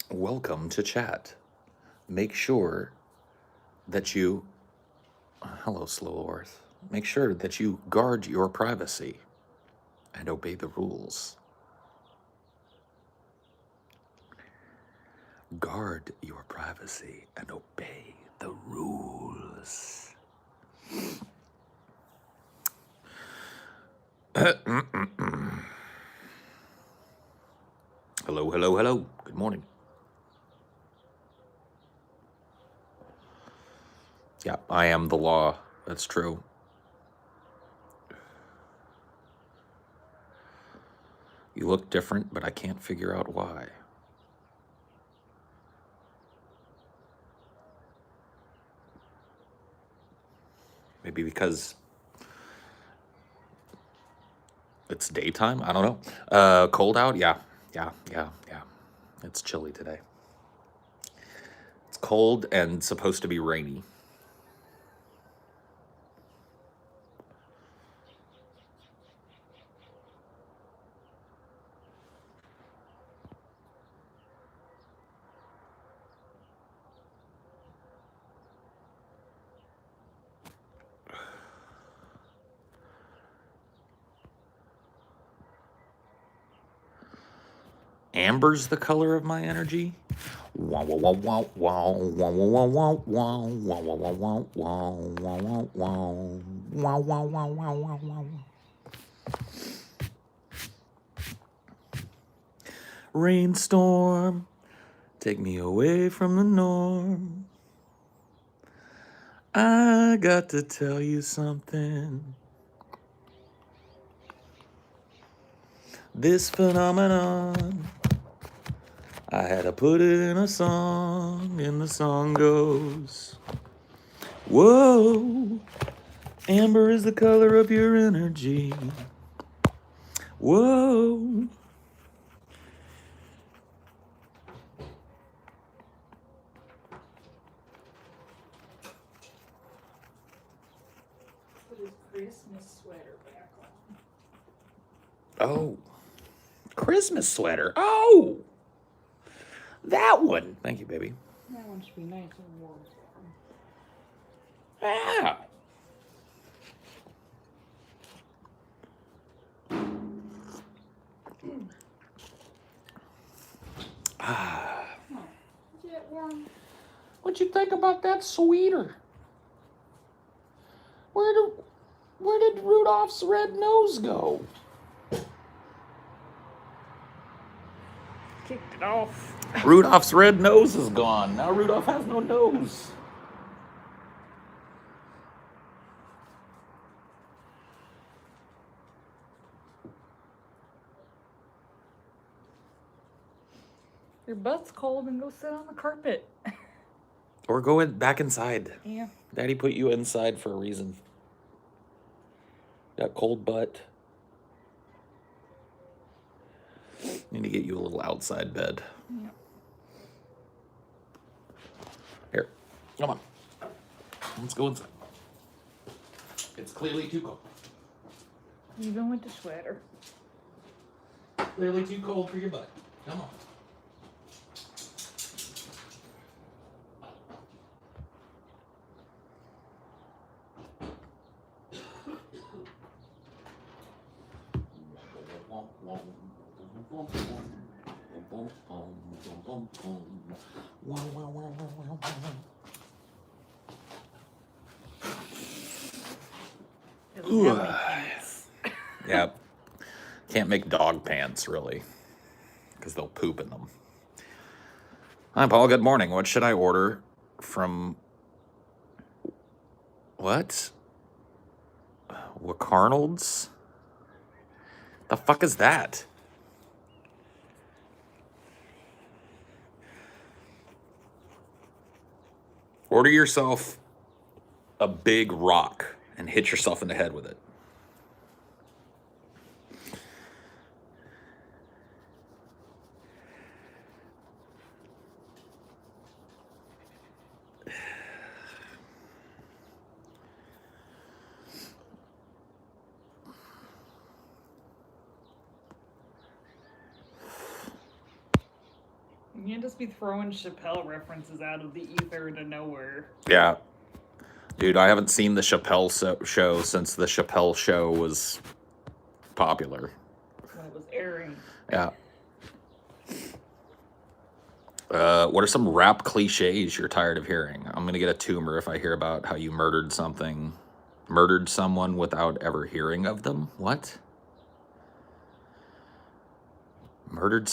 Welcome to chat. Make sure that you, hello, Slow Earth. Make sure that you guard your privacy and obey the rules. Guard your privacy and obey the rules. Hello, hello, hello. Good morning. Yeah, I am the law. That's true. You look different, but I can't figure out why. Maybe because it's daytime? I don't know. Cold out? Yeah. It's chilly today. It's cold and supposed to be rainy. Amber's the color of my energy? Wow, wow, wow, wow, wow, wow, wow, wow, wow, wow, wow, wow, wow, wow, wow, wow, wow, wow, wow, wow. Rainstorm, take me away from the norm. I got to tell you something. This phenomenon, I had to put it in a song, and the song goes, whoa, amber is the color of your energy. Whoa. Put his Christmas sweater back on. Oh, Christmas sweater. Oh, that one. Thank you, baby. That one should be nice and warm. Yeah. Is it warm? What'd you think about that sweeter? Where did Rudolph's red nose go? Kicked it off. Rudolph's red nose is gone. Now Rudolph has no nose. Your butt's cold and go sit on the carpet. Or go back inside. Yeah. Daddy put you inside for a reason. Got cold butt. Need to get you a little outside bed. Yeah. Here, come on. Let's go inside. It's clearly too cold. Even with the sweater. Clearly too cold for your butt. Come on. Yeah, can't make dog pants really, because they'll poop in them. Hi, Paul. Good morning. What should I order from? What? Wacarnolds? The fuck is that? Order yourself a big rock and hit yourself in the head with it. You can't just be throwing Chappelle references out of the ether to nowhere. Yeah. Dude, I haven't seen the Chappelle show since the Chappelle show was popular. When it was airing. Yeah. What are some rap cliches you're tired of hearing? I'm going to get a tumor if I hear about how you murdered someone without ever hearing of them. What? Murdered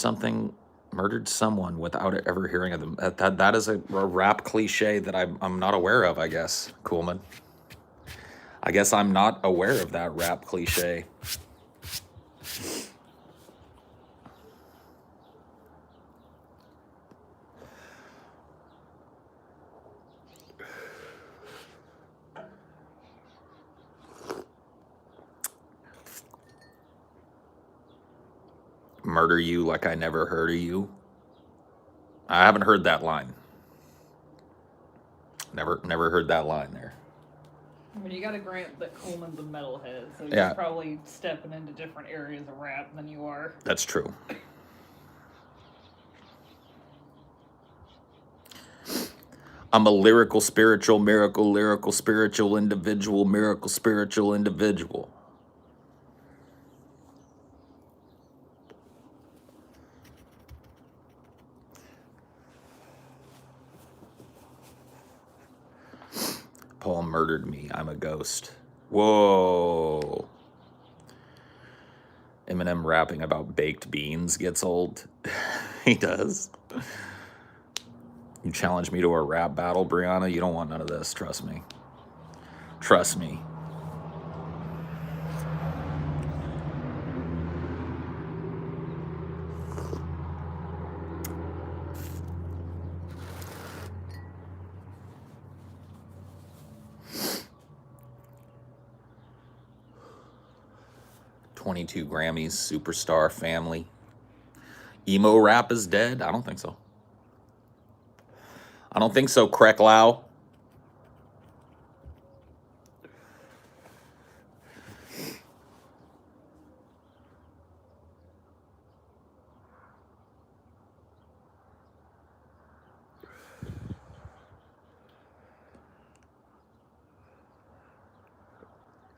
someone without ever hearing of them. That is a rap cliche that I'm not aware of, I guess, Coolman. I guess I'm not aware of that rap cliche. Murder you like I never heard of you. I haven't heard that line. Never heard that line there. I mean, you gotta grant that Coleman's a metalhead, so Yeah. he's probably stepping into different areas of rap than you are. That's true. I'm a lyrical, spiritual, miracle, lyrical, spiritual individual, miracle, spiritual individual. Paul murdered me. I'm a ghost. Whoa. Eminem rapping about baked beans gets old. He does. You challenge me to a rap battle, Brianna? You don't want none of this. Trust me. Trust me. "22 Grammys, superstar family. Emo rap is dead? I don't think so. I don't think so, Krecklau.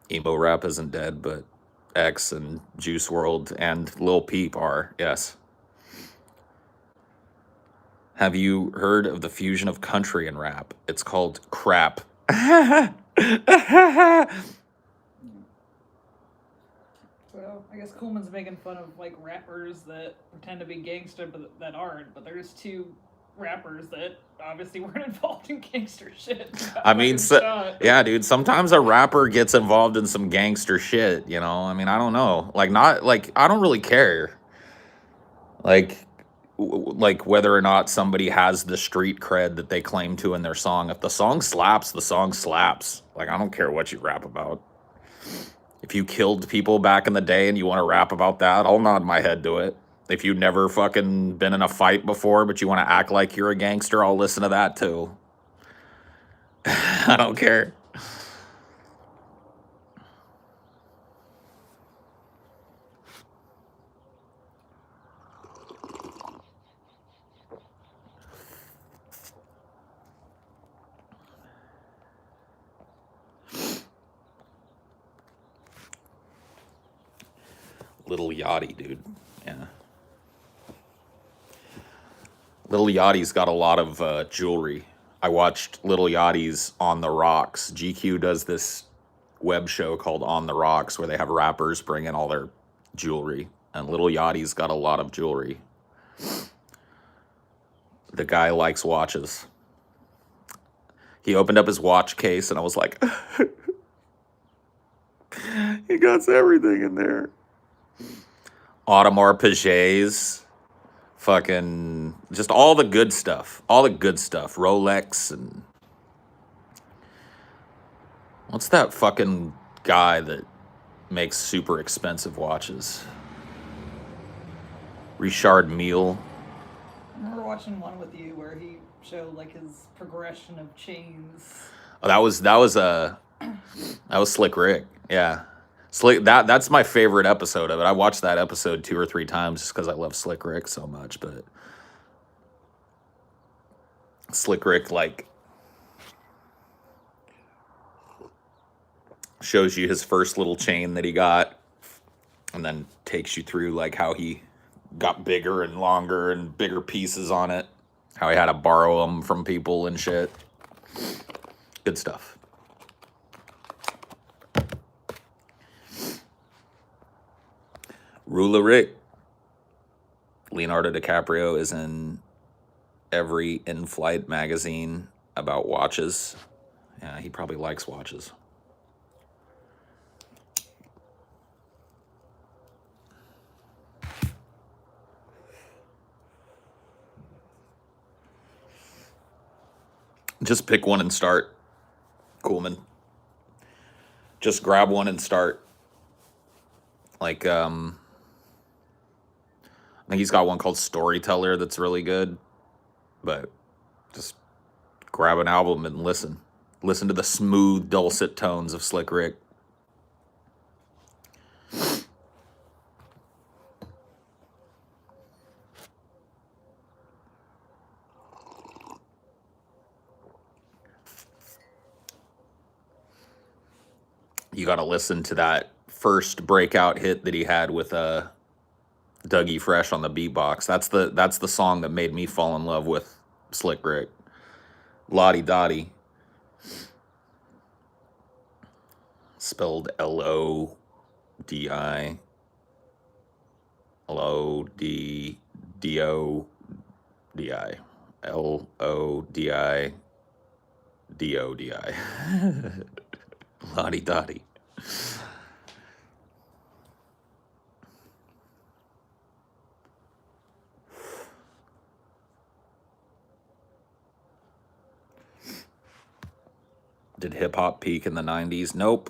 Emo rap isn't dead, but X and Juice WRLD and Lil Peep are, yes. Have you heard of the fusion of country and rap? It's called crap. Well, I guess Coleman's making fun of like rappers that pretend to be gangster but that aren't. But there's two rappers that obviously weren't involved in gangster shit. I mean, yeah, dude, sometimes a rapper gets involved in some gangster shit, you know? I mean, I don't know. Like, not, like, I don't really care. Like whether or not somebody has the street cred that they claim to in their song. If the song slaps, the song slaps. Like, I don't care what you rap about. If you killed people back in the day and you want to rap about that, I'll nod my head to it. If you've never fucking been in a fight before, but you want to act like you're a gangster, I'll listen to that too. I don't care. Little Yachty, dude. Yeah. Little Yachty's got a lot of jewelry. I watched Little Yachty's On the Rocks. GQ does this web show called On the Rocks where they have rappers bring in all their jewelry. And Little Yachty's got a lot of jewelry. The guy likes watches. He opened up his watch case and I was like, he got everything in there. Audemars Piguets, fucking just all the good stuff. All the good stuff. Rolex and what's that fucking guy that makes super expensive watches? Richard Mille. I remember watching one with you where he showed like his progression of chains. Oh, that was Slick Rick. Yeah. Slick, that's my favorite episode of it. I watched that episode 2 or 3 times just because I love Slick Rick so much. But Slick Rick, like, shows you his first little chain that he got, and then takes you through, like, how he got bigger and longer and bigger pieces on it, how he had to borrow them from people and shit. Good stuff. Rula Rick. Leonardo DiCaprio is in every in-flight magazine about watches. Yeah, he probably likes watches. Just pick one and start, Coolman. Just grab one and start. Like, I think he's got one called Storyteller that's really good. But just grab an album and listen. Listen to the smooth, dulcet tones of Slick Rick. You got to listen to that first breakout hit that he had with Dougie Fresh on the beatbox. That's the song that made me fall in love with Slick Rick. Lottie Dottie. Spelled Lodi. Lodidi. Lodidodi. Lottie Dottie. Did hip hop peak in the 90s? Nope.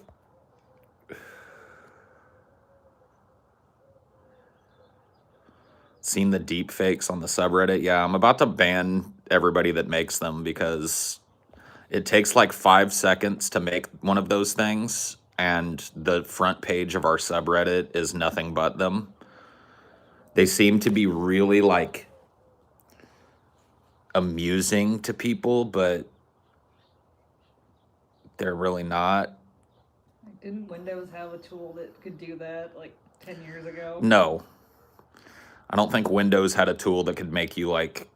Seen the deep fakes on the subreddit? Yeah, I'm about to ban everybody that makes them because it takes like 5 seconds to make one of those things, and the front page of our subreddit is nothing but them. They seem to be really, like, amusing to people, but they're really not. Didn't Windows have a tool that could do that like 10 years ago? No. I don't think Windows had a tool that could make you, like,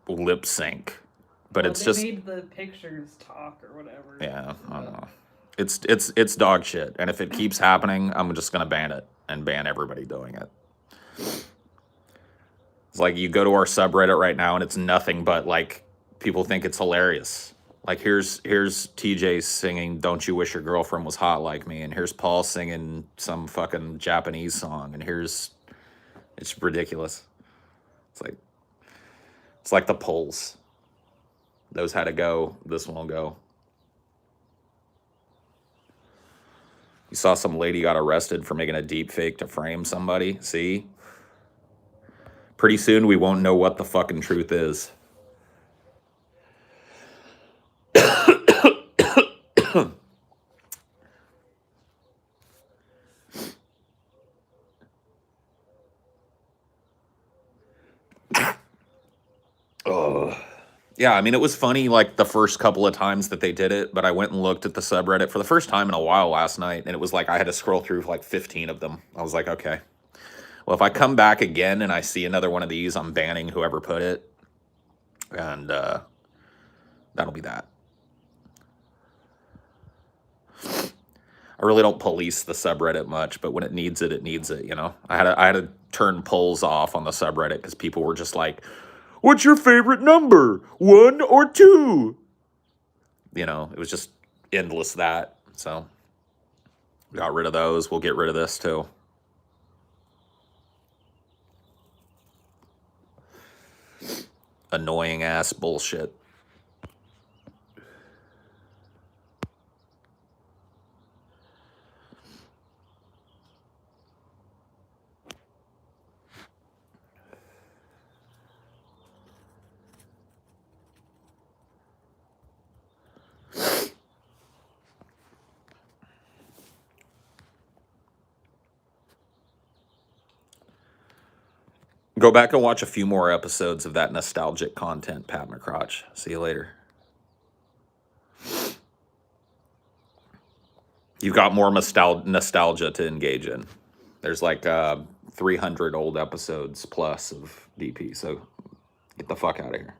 lip sync. But Well, it's they just, made the pictures talk or whatever. yeah, I don't know. It's dog shit. And if it keeps happening, I'm just gonna ban it and ban everybody doing it. It's like you go to our subreddit right now and it's nothing but, like, people think it's hilarious. Like, here's TJ singing "Don't You Wish Your Girlfriend Was Hot Like Me," and here's Paul singing some fucking Japanese song, and it's ridiculous. It's like the polls. Those had to go. This one will go. You saw some lady got arrested for making a deep fake to frame somebody. See? Pretty soon we won't know what the fucking truth is. Oh. Yeah, I mean, it was funny, like, the first couple of times that they did it, but I went and looked at the subreddit for the first time in a while last night, and it was like I had to scroll through like 15 of them. I was like, okay. Well, if I come back again and I see another one of these, I'm banning whoever put it. And that'll be that. I really don't police the subreddit much, but when it needs it, you know? I had to turn polls off on the subreddit because people were just like, "What's your favorite number? 1 or 2?" You know, it was just endless that. So, got rid of those. We'll get rid of this too. Annoying ass bullshit. Go back and watch a few more episodes of that nostalgic content, Pat McCrotch. See you later. You've got more nostalgia to engage in. There's like 300 old episodes plus of DP, so get the fuck out of here.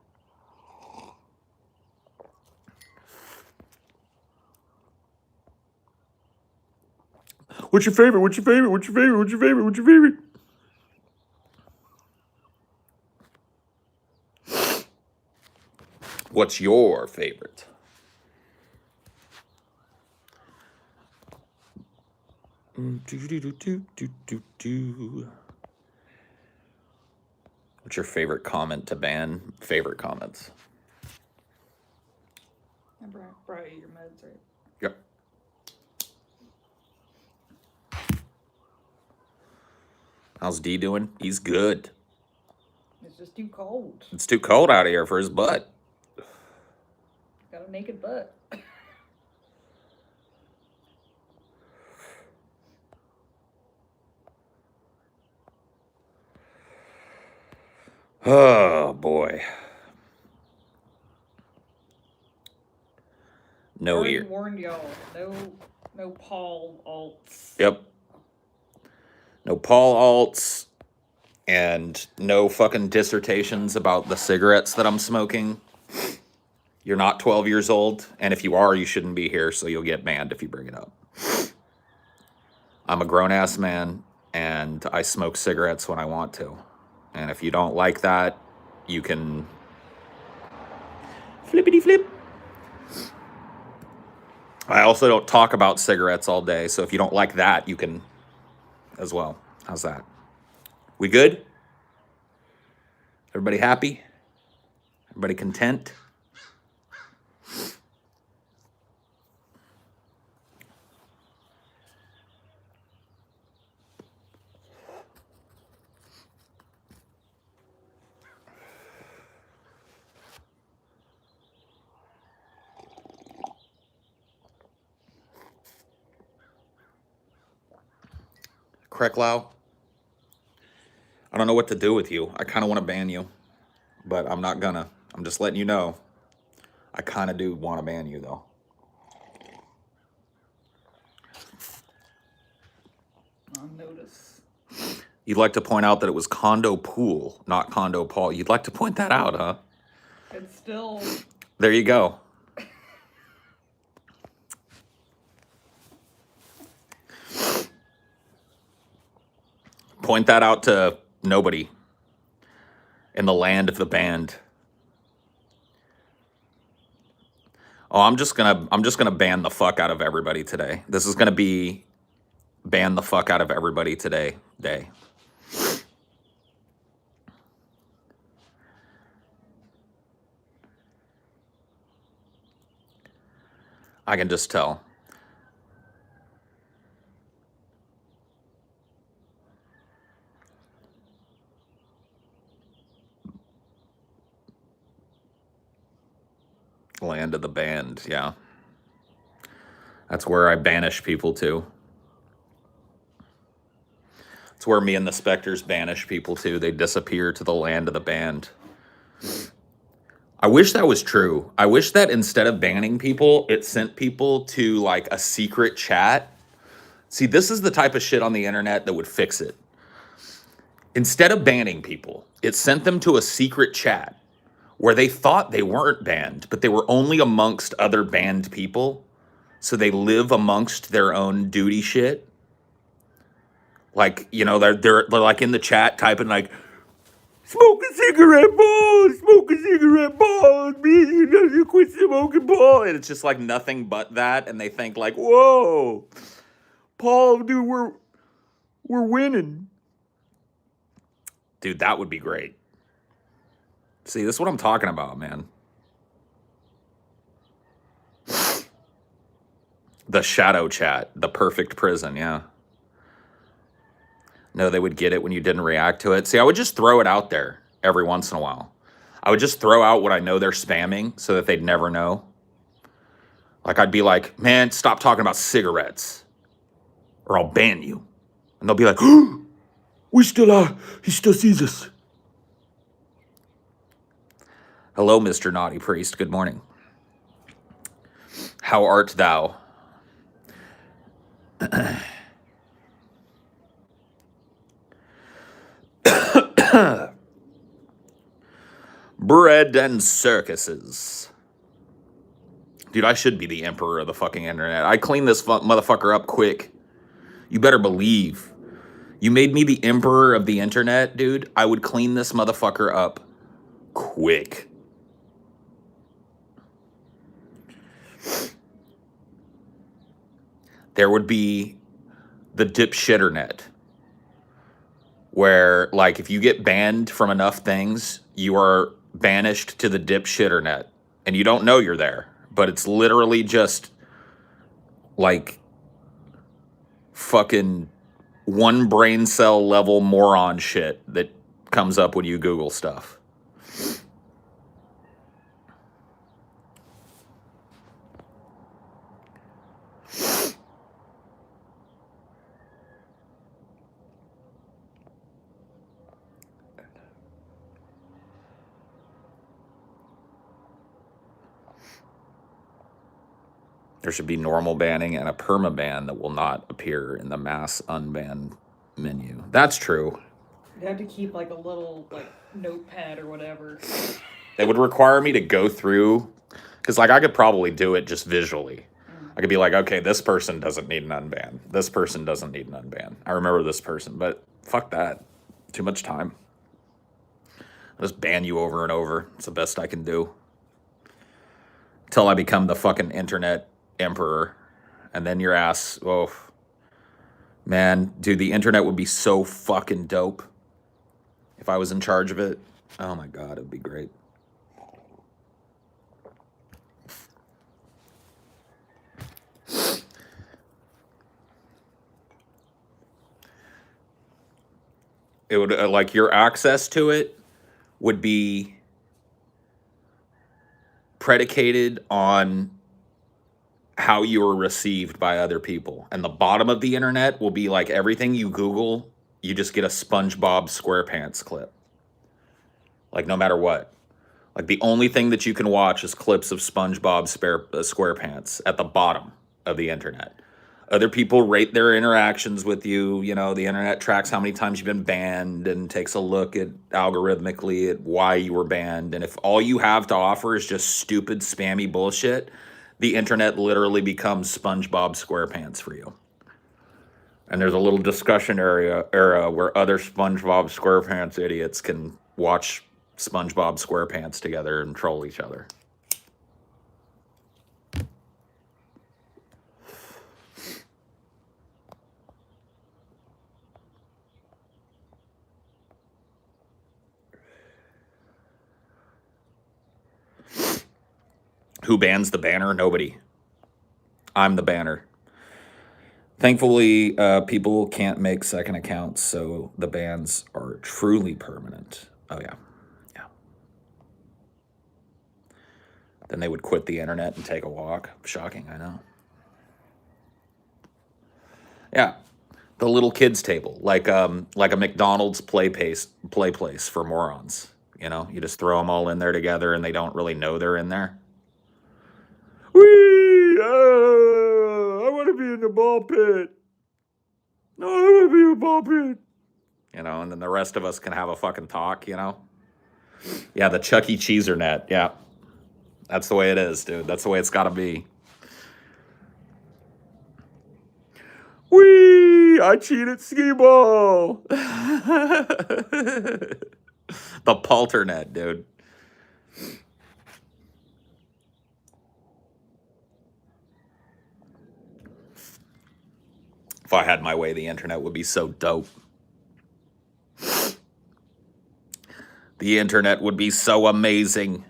What's your favorite? What's your favorite? What's your favorite? What's your favorite? What's your favorite? What's your favorite? What's your favorite comment to ban? Favorite comments? I brought you your meds, right? Yep. How's D doing? He's good. It's just too cold. It's too cold out here for his butt. Got a naked butt. Oh boy. No Already ear. warned y'all. No Paul alts. Yep. No Paul alts and no fucking dissertations about the cigarettes that I'm smoking. You're not 12 years old, and if you are, you shouldn't be here, so you'll get banned if you bring it up. I'm a grown-ass man, and I smoke cigarettes when I want to. And if you don't like that, you can flippity flip. I also don't talk about cigarettes all day, so if you don't like that, you can as well. How's that? We good? Everybody happy? Everybody content? Krecklau, I don't know what to do with you. I kind of want to ban you, but I'm not gonna. I'm just letting you know. I kind of do want to ban you, though. On notice. You'd like to point out that it was Condo Pool, not Condo Paul. You'd like to point that out, huh? It's still... There you go. Point that out to nobody in the land of the band. Oh, I'm just gonna ban the fuck out of everybody today. This is gonna be ban the fuck out of everybody today day. I can just tell. Land of the band, yeah. That's where I banish people to. It's where me and the Spectres banish people to. They disappear to the land of the band. I wish that was true. I wish that instead of banning people, it sent people to like a secret chat. See, this is the type of shit on the internet that would fix it. Instead of banning people, it sent them to a secret chat where they thought they weren't banned, but they were only amongst other banned people. So they live amongst their own duty shit. Like, you know, they're like in the chat typing like, smoke a cigarette, Paul, smoke a cigarette, Paul, you quit smoking, Paul. And it's just like nothing but that. And they think like, whoa, Paul, dude, we're winning. Dude, that would be great. See, this is what I'm talking about, man. The shadow chat, the perfect prison, yeah. No, they would get it when you didn't react to it. See, I would just throw it out there every once in a while. I would just throw out what I know they're spamming so that they'd never know. Like, I'd be like, man, stop talking about cigarettes or I'll ban you. And they'll be like, oh, we still are. He still sees us. Hello, Mr. Naughty Priest. Good morning. How art thou? Bread and circuses. Dude, I should be the emperor of the fucking internet. I clean this motherfucker up quick. You better believe. You made me the emperor of the internet, dude. I would clean this motherfucker up quick. There would be the dipshitternet, where, like, if you get banned from enough things, you are banished to the dipshitternet, and you don't know you're there. But it's literally just, like, fucking one brain cell level moron shit that comes up when you Google stuff. There should be normal banning and a permaban that will not appear in the mass unban menu. That's true. You have to keep like a little like notepad or whatever. It would require me to go through, because like I could probably do it just visually. I could be like, okay, this person doesn't need an unban. This person doesn't need an unban. I remember this person, but fuck that. Too much time. I'll just ban you over and over. It's the best I can do. Till I become the fucking internet emperor. And then your ass, oh, man, dude, the internet would be so fucking dope if I was in charge of it. Oh my God, it'd be great. It would, like, your access to it would be predicated on how you were received by other people. And the bottom of the internet will be like everything you Google, you just get a SpongeBob SquarePants clip. Like, no matter what. Like, the only thing that you can watch is clips of SpongeBob SquarePants at the bottom of the internet. Other people rate their interactions with you. You know, the internet tracks how many times you've been banned and takes a look at algorithmically at why you were banned. And if all you have to offer is just stupid, spammy bullshit, the internet literally becomes SpongeBob SquarePants for you. And there's a little discussion era where other SpongeBob SquarePants idiots can watch SpongeBob SquarePants together and troll each other. Who bans the banner? Nobody. I'm the banner. Thankfully, people can't make second accounts, so the bans are truly permanent. Oh, yeah. Yeah. Then they would quit the internet and take a walk. Shocking, I know. Yeah. The little kids table, like a McDonald's play place for morons. You know, you just throw them all in there together and they don't really know they're in there. I want to be in the ball pit. No, I want to be in the ball pit. You know, and then the rest of us can have a fucking talk, you know? Yeah, the Chuck E. Cheeser net. Yeah. That's the way it is, dude. That's the way it's got to be. Whee! I cheated skee-ball. The Palternet, dude. If I had my way, the internet would be so dope. The internet would be so amazing.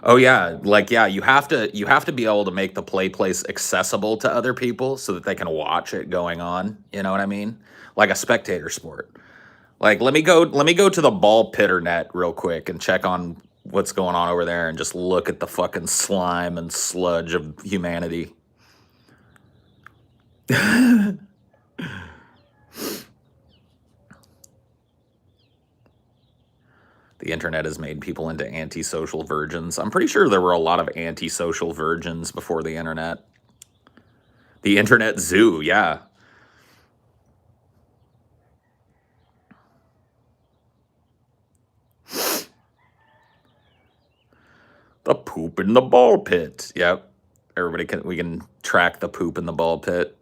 Oh yeah, like yeah, you have to be able to make the play place accessible to other people so that they can watch it going on. You know what I mean? Like a spectator sport. Like let me go to the ball pitter net real quick and check on what's going on over there and just look at the fucking slime and sludge of humanity. The internet has made people into antisocial virgins. I'm pretty sure there were a lot of antisocial virgins before the internet. The internet zoo, yeah. The poop in the ball pit. Yep. We can track the poop in the ball pit.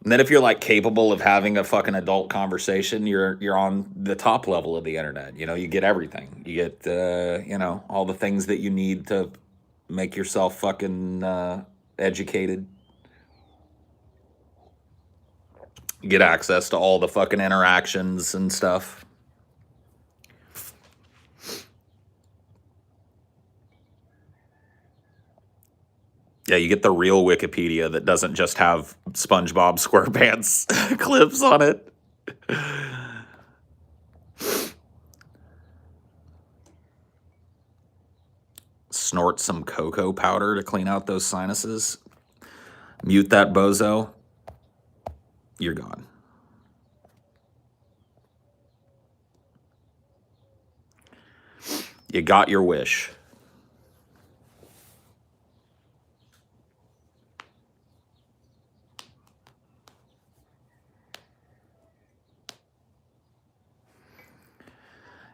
And then if you're like capable of having a fucking adult conversation, you're on the top level of the internet. You know, you get everything. You get all the things that you need to make yourself fucking educated. You get access to all the fucking interactions and stuff. Yeah, you get the real Wikipedia that doesn't just have SpongeBob SquarePants clips on it. Snort some cocoa powder to clean out those sinuses. Mute that bozo. You're gone. You got your wish.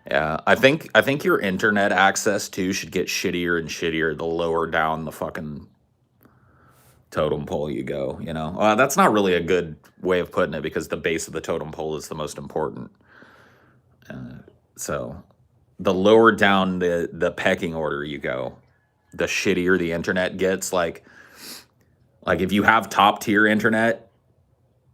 Yeah, I think your internet access too should get shittier and shittier the lower down the fucking totem pole you go, you know? That's not really a good way of putting it because the base of the totem pole is the most important. So the lower down the pecking order you go, the shittier the internet gets. Like if you have top tier internet,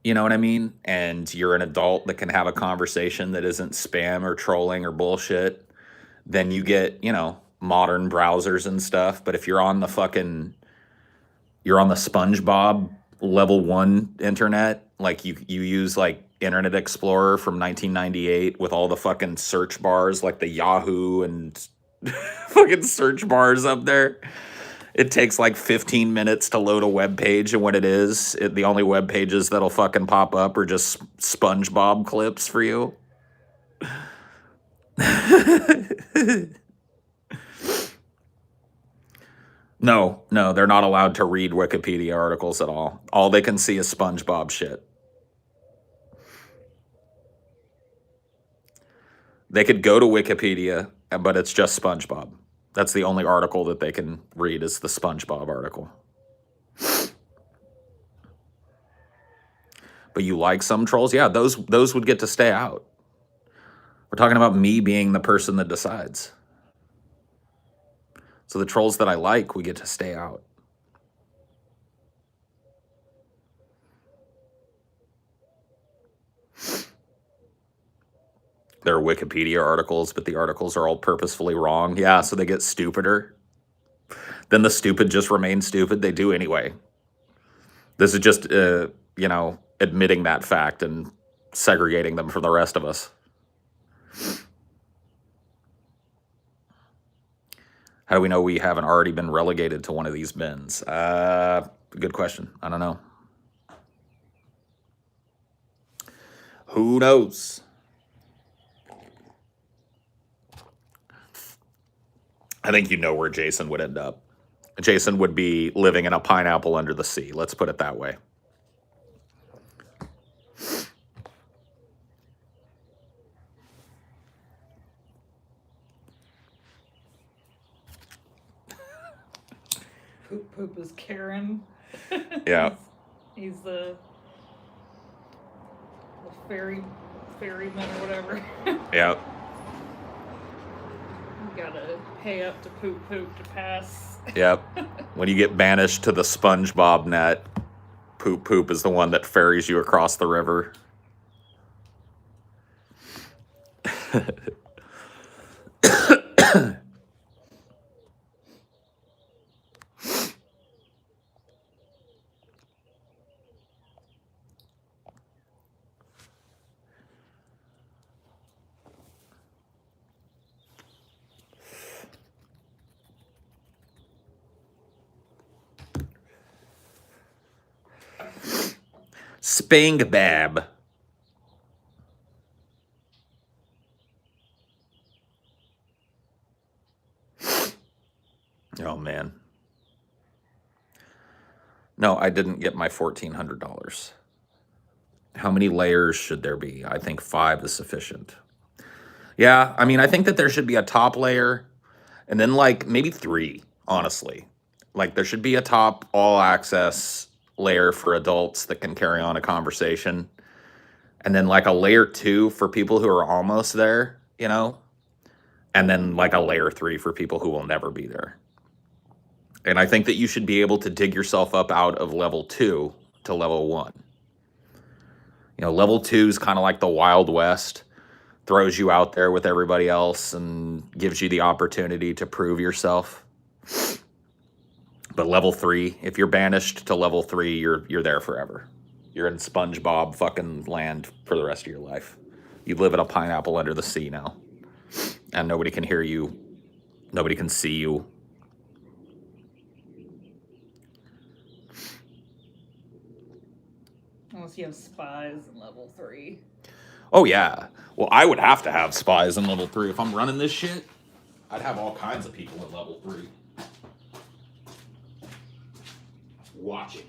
you know what I mean? And you're an adult that can have a conversation that isn't spam or trolling or bullshit, then you get, modern browsers and stuff. But if you're on the SpongeBob level 1 internet, like you use like Internet Explorer from 1998 with all the fucking search bars, like the Yahoo and fucking search bars up there. It takes like 15 minutes to load a web page, and when the only web pages that'll fucking pop up are just SpongeBob clips for you. No, they're not allowed to read Wikipedia articles at all. All they can see is SpongeBob shit. They could go to Wikipedia, but it's just SpongeBob. That's the only article that they can read is the SpongeBob article. But you like some trolls? Yeah, those would get to stay out. We're talking about me being the person that decides. So the trolls that I like, we get to stay out. There are Wikipedia articles, but the articles are all purposefully wrong. Yeah, so they get stupider. Then the stupid just remain stupid. They do anyway. This is just, admitting that fact and segregating them from the rest of us. How do we know we haven't already been relegated to one of these bins? Good question. I don't know. Who knows? I think you know where Jason would end up. Jason would be living in a pineapple under the sea. Let's put it that way. Poop is Karen. Yeah. He's the ferryman or whatever. Yeah. You gotta pay up to poop to pass. Yep. When you get banished to the SpongeBob net, poop is the one that ferries you across the river. Spang Bab. Oh, man. No, I didn't get my $1,400. How many layers should there be? I think 5 is sufficient. Yeah, I mean, I think that there should be a top layer and then like maybe 3, honestly. Like there should be a top all access layer for adults that can carry on a conversation. And then like a layer 2 for people who are almost there, you know? And then like a layer 3 for people who will never be there. And I think that you should be able to dig yourself up out of level 2 to level 1. You know, level 2 is kind of like the Wild West, throws you out there with everybody else and gives you the opportunity to prove yourself. But level 3, if you're banished to level 3, you're there forever. You're in SpongeBob fucking land for the rest of your life. You live in a pineapple under the sea now. And nobody can hear you. Nobody can see you. Unless you have spies in level 3. Oh, yeah. Well, I would have to have spies in level 3. If I'm running this shit, I'd have all kinds of people in level 3. Watching.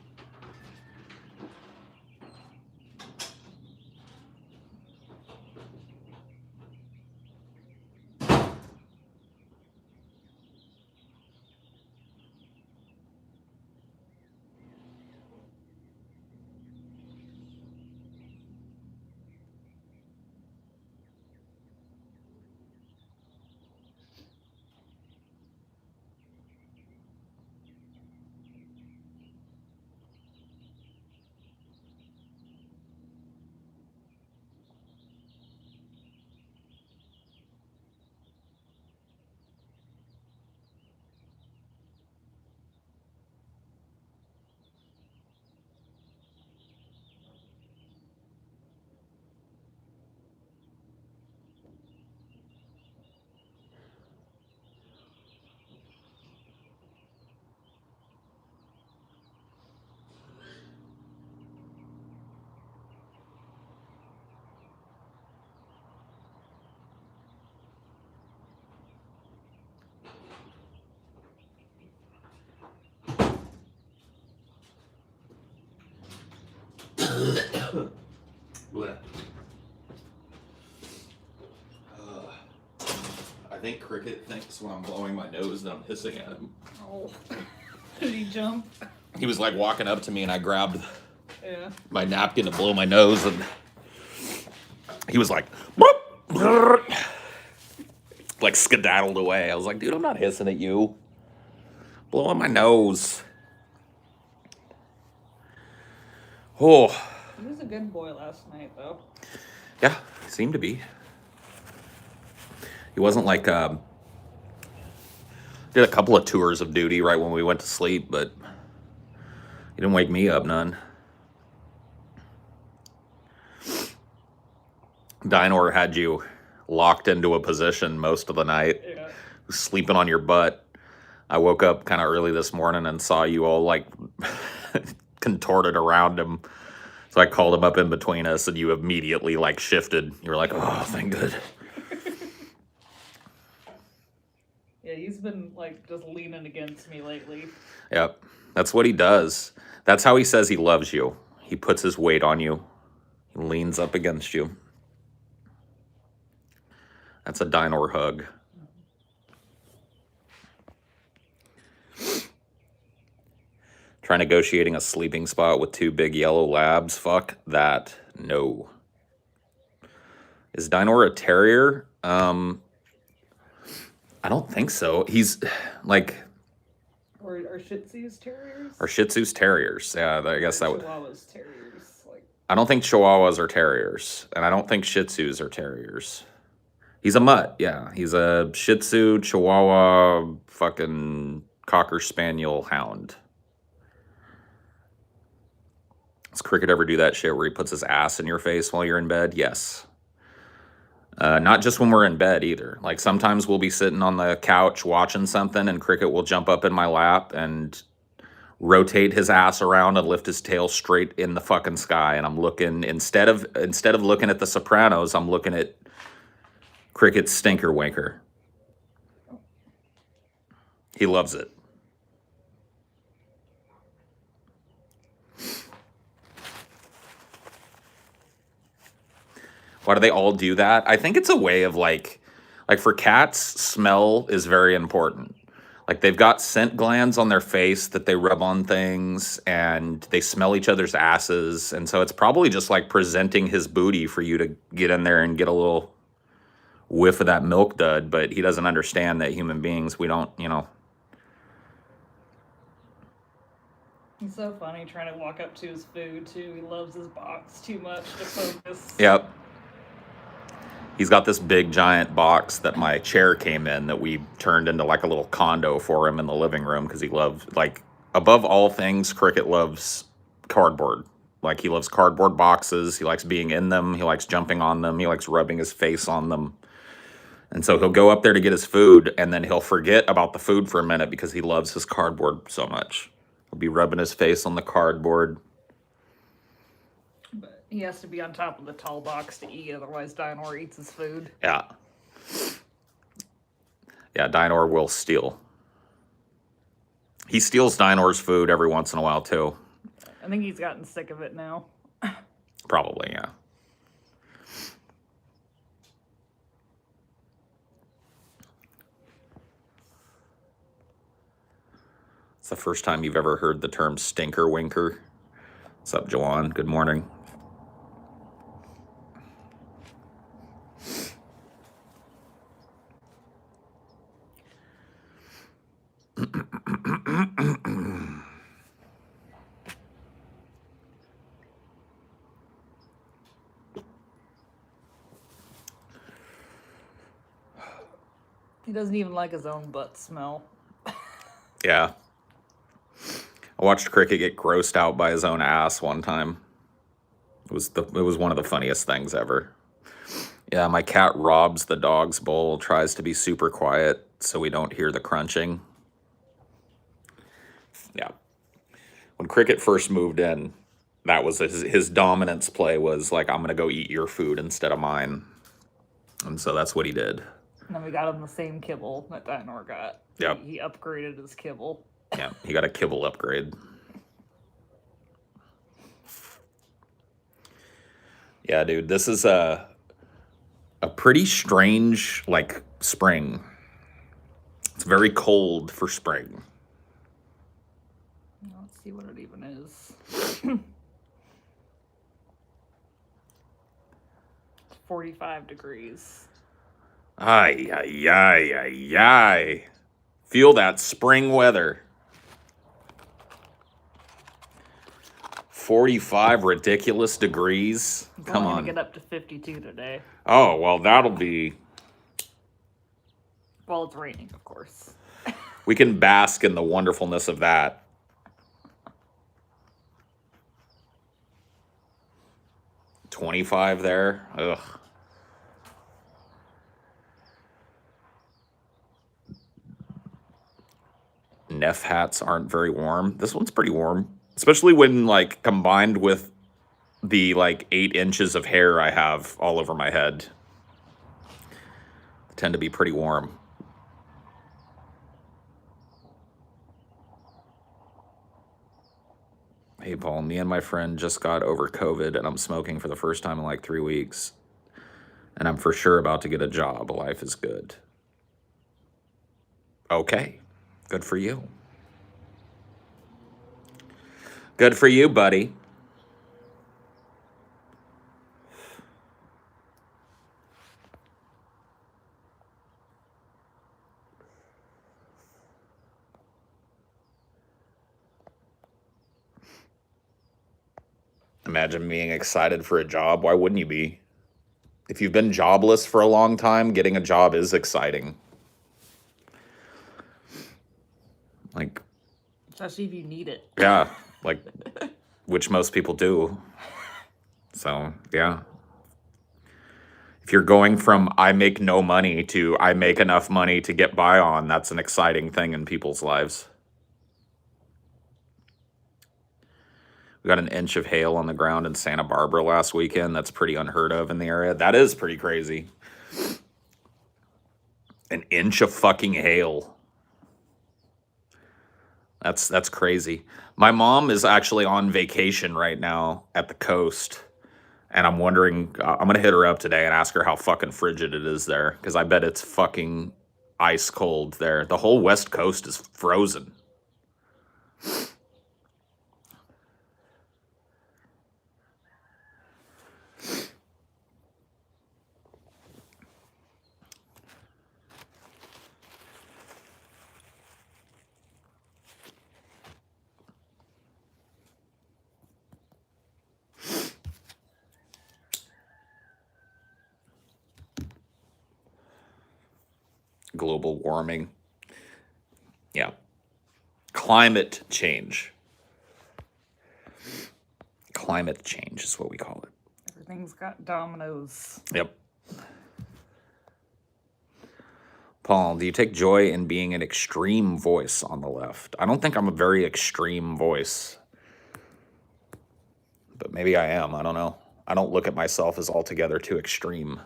Blech. I think Cricket thinks when I'm blowing my nose that I'm hissing at him. Oh. Did he jump? He was like walking up to me and I grabbed my napkin to blow my nose and he was like, like skedaddled away. I was like, dude, I'm not hissing at you. Blowing my nose. Oh. He was a good boy last night, though. Yeah, seemed to be. He wasn't like, did a couple of tours of duty right when we went to sleep, but he didn't wake me up none. Dinor had you locked into a position most of the night, sleeping on your butt. I woke up kind of early this morning and saw you all like contorted around him. So I called him up in between us and you immediately like shifted. You were like, oh, thank God. Yeah, he's been like just leaning against me lately. Yep, that's what he does. That's how he says he loves you. He puts his weight on you. He leans up against you. That's a Dinor hug. Try negotiating a sleeping spot with 2 big yellow labs. Fuck that. No. Is Dinor a terrier? I don't think so. He's like... Or are Shih Tzus terriers? Or Shih Tzus terriers. Yeah, I guess that would... Chihuahuas terriers. Like... I don't think Chihuahuas are terriers. And I don't think Shih Tzus are terriers. He's a mutt, yeah. He's a Shih Tzu, Chihuahua, fucking Cocker Spaniel hound. Does Cricket ever do that shit where he puts his ass in your face while you're in bed? Yes. Not just when we're in bed either. Like sometimes we'll be sitting on the couch watching something and Cricket will jump up in my lap and rotate his ass around and lift his tail straight in the fucking sky. And I'm looking, instead of looking at The Sopranos, I'm looking at Cricket's stinker winker. He loves it. Why do they all do that? I think it's a way of like for cats, smell is very important. Like they've got scent glands on their face that they rub on things, and they smell each other's asses. And so it's probably just like presenting his booty for you to get in there and get a little whiff of that milk dud. But he doesn't understand that human beings, we don't, you know. He's so funny trying to walk up to his food, too. He loves his box too much to focus. Yep. He's got this big giant box that my chair came in that we turned into like a little condo for him in the living room because he loves, like, above all things, Cricket loves cardboard. Like, he loves cardboard boxes. He likes being in them. He likes jumping on them. He likes rubbing his face on them. And so he'll go up there to get his food, and then he'll forget about the food for a minute because he loves his cardboard so much. He'll be rubbing his face on the cardboard. But he has to be on top of the tall box to eat, otherwise Dynor eats his food. Yeah. Yeah, Dynor will steal. He steals Dynor's food every once in a while, too. I think he's gotten sick of it now. Probably, yeah. It's the first time you've ever heard the term stinker winker. What's up, Joanne? Good morning. He doesn't even like his own butt smell. Yeah. I watched Cricket get grossed out by his own ass one time. It was one of the funniest things ever. Yeah, my cat robs the dog's bowl, tries to be super quiet so we don't hear the crunching. Yeah. When Cricket first moved in, that was his dominance play was like, I'm going to go eat your food instead of mine. And so that's what he did. And then we got him the same kibble that Dynor got. Yep. He upgraded his kibble. Yeah, he got a kibble upgrade. Yeah, dude, this is a pretty strange, like, spring. It's very cold for spring. Let's see what it even is. 45 degrees. Ay, ay, ay, ay, ay. Feel that spring weather. 45 ridiculous degrees. Come We're on. gonna get up to 52 today. Oh, well, that'll be... Well, it's raining, of course. We can bask in the wonderfulness of that. $25 there. Ugh. Neff hats aren't very warm. This one's pretty warm, especially when like combined with the like 8 inches of hair I have all over my head. They tend to be pretty warm. Hey, Paul, me and my friend just got over COVID, and I'm smoking for the first time in like 3 weeks. And I'm for sure about to get a job. Life is good. Okay. Good for you. Good for you, buddy. Imagine being excited for a job. Why wouldn't you be? If you've been jobless for a long time, getting a job is exciting. Like, Especially if you need it. yeah, like, which most people do. So, yeah. If you're going from I make no money to I make enough money to get by on, that's an exciting thing in people's lives. We got an inch of hail on the ground in Santa Barbara last weekend. That's pretty unheard of in the area. That is pretty crazy. An inch of fucking hail. That's crazy. My mom is actually on vacation right now at the coast, and I'm wondering. I'm gonna hit her up today and ask her how fucking frigid it is there, because I bet it's fucking ice cold there. The whole West Coast is frozen. Global warming. Yeah. Climate change. Climate change is what we call it. Everything's got dominoes. Yep. Paul, do you take joy in being an extreme voice on the left? I don't think I'm a very extreme voice, but maybe I am. I don't know. I don't look at myself as altogether too extreme.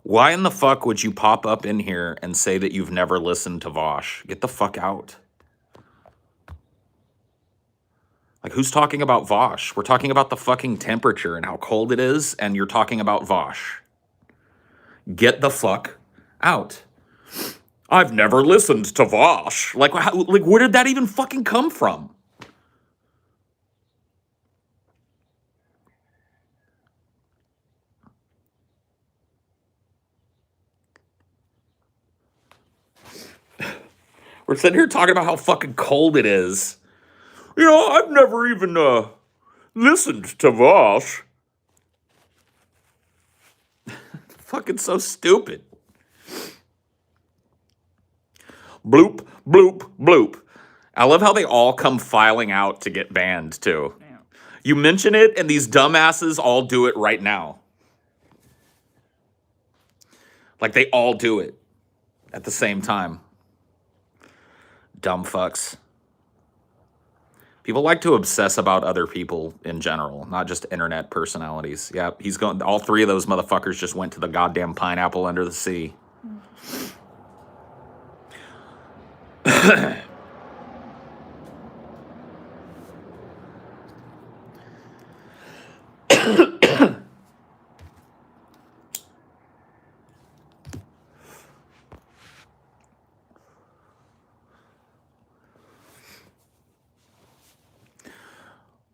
Why in the fuck would you pop up in here and say that you've never listened to Vosh? Get the fuck out. Like, who's talking about Vosh? We're talking about the fucking temperature and how cold it is, and you're talking about Vosh. Get the fuck out. I've never listened to Vosh. Like, where did that even fucking come from? We're sitting here talking about how fucking cold it is. You know, I've never even listened to Vosh. Fucking so stupid. Bloop, bloop, bloop. I love how they all come filing out to get banned, too. Yeah. You mention it, and these dumbasses all do it right now. Like, they all do it at the same time. Dumb fucks. People like to obsess about other people in general, not just internet personalities. Yeah, he's going. All three of those motherfuckers just went to the goddamn pineapple under the sea.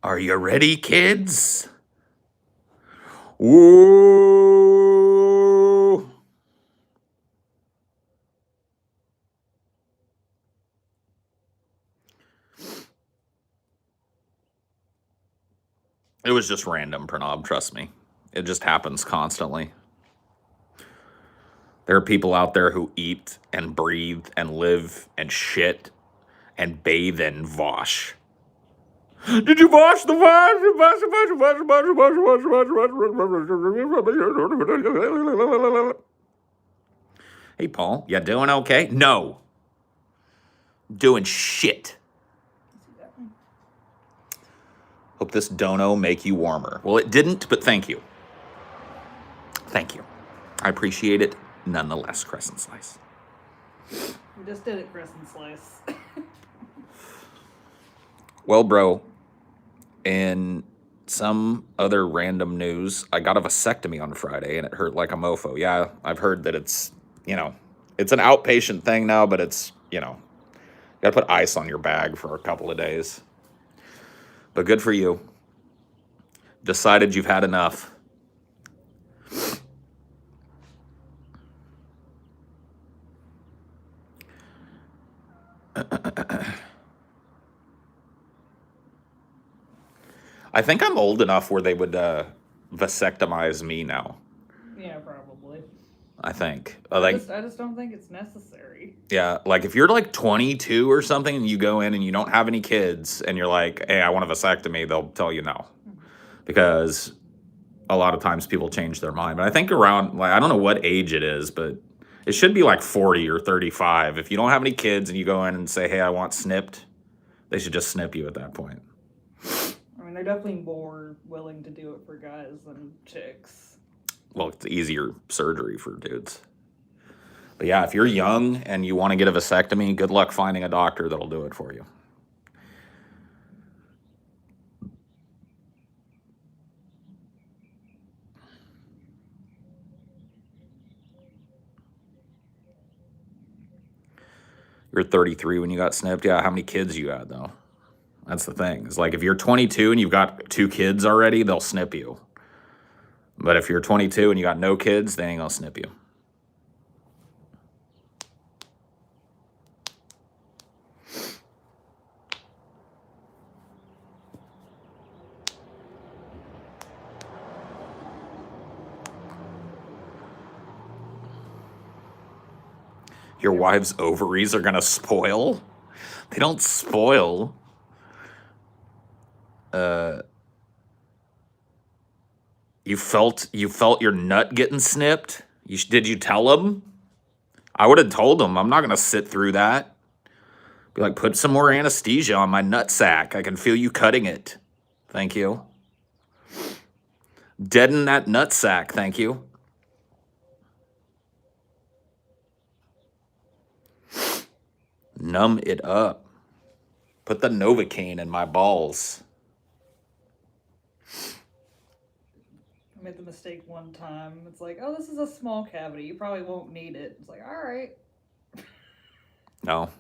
Are you ready, kids? Whoa! It was just random, Pranav, trust me. It just happens constantly. There are people out there who eat and breathe and live and shit and bathe in Vosh. Did you wash the wash? Hey, Paul, you doing okay? No. Doing shit. Hope this dono make you warmer. Well, it didn't, but thank you. Thank you. I appreciate it nonetheless, Crescent Slice. We just did it, Crescent Slice. Well, bro, in some other random news, I got a vasectomy on Friday and it hurt like a mofo. Yeah, I've heard that it's, it's an outpatient thing now, but it's, you gotta put ice on your bag for a couple of days. But good for you. Decided you've had enough. I think I'm old enough where they would vasectomize me now. Yeah, probably. I think. I just don't think it's necessary. Yeah, like if you're like 22 or something and you go in and you don't have any kids and you're like, hey, I want a vasectomy, they'll tell you no. Because a lot of times people change their mind. But I think around, like, I don't know what age it is, but it should be like 40 or 35. If you don't have any kids and you go in and say, hey, I want snipped, they should just snip you at that point. I mean, they're definitely more willing to do it for guys than chicks. well, it's easier surgery for dudes. But yeah, if you're young and you want to get a vasectomy, good luck finding a doctor that'll do it for you. You're 33 when you got snipped. Yeah, how many kids you had though? That's the thing. It's like if you're 22 and you've got 2 kids already, they'll snip you. But if you're 22 and you got no kids, they ain't gonna snip you. Your wife's ovaries are gonna spoil? They don't spoil. You felt your nut getting snipped? Did you tell him? I would have told him. I'm not gonna sit through that. Be like, put some more anesthesia on my nut sack. I can feel you cutting it. Thank you. Deaden that nut sack. Thank you. Numb it up. Put the Novocaine in my balls. I made the mistake one time. It's like, oh, this is a small cavity. You probably won't need it. It's like, all right. No.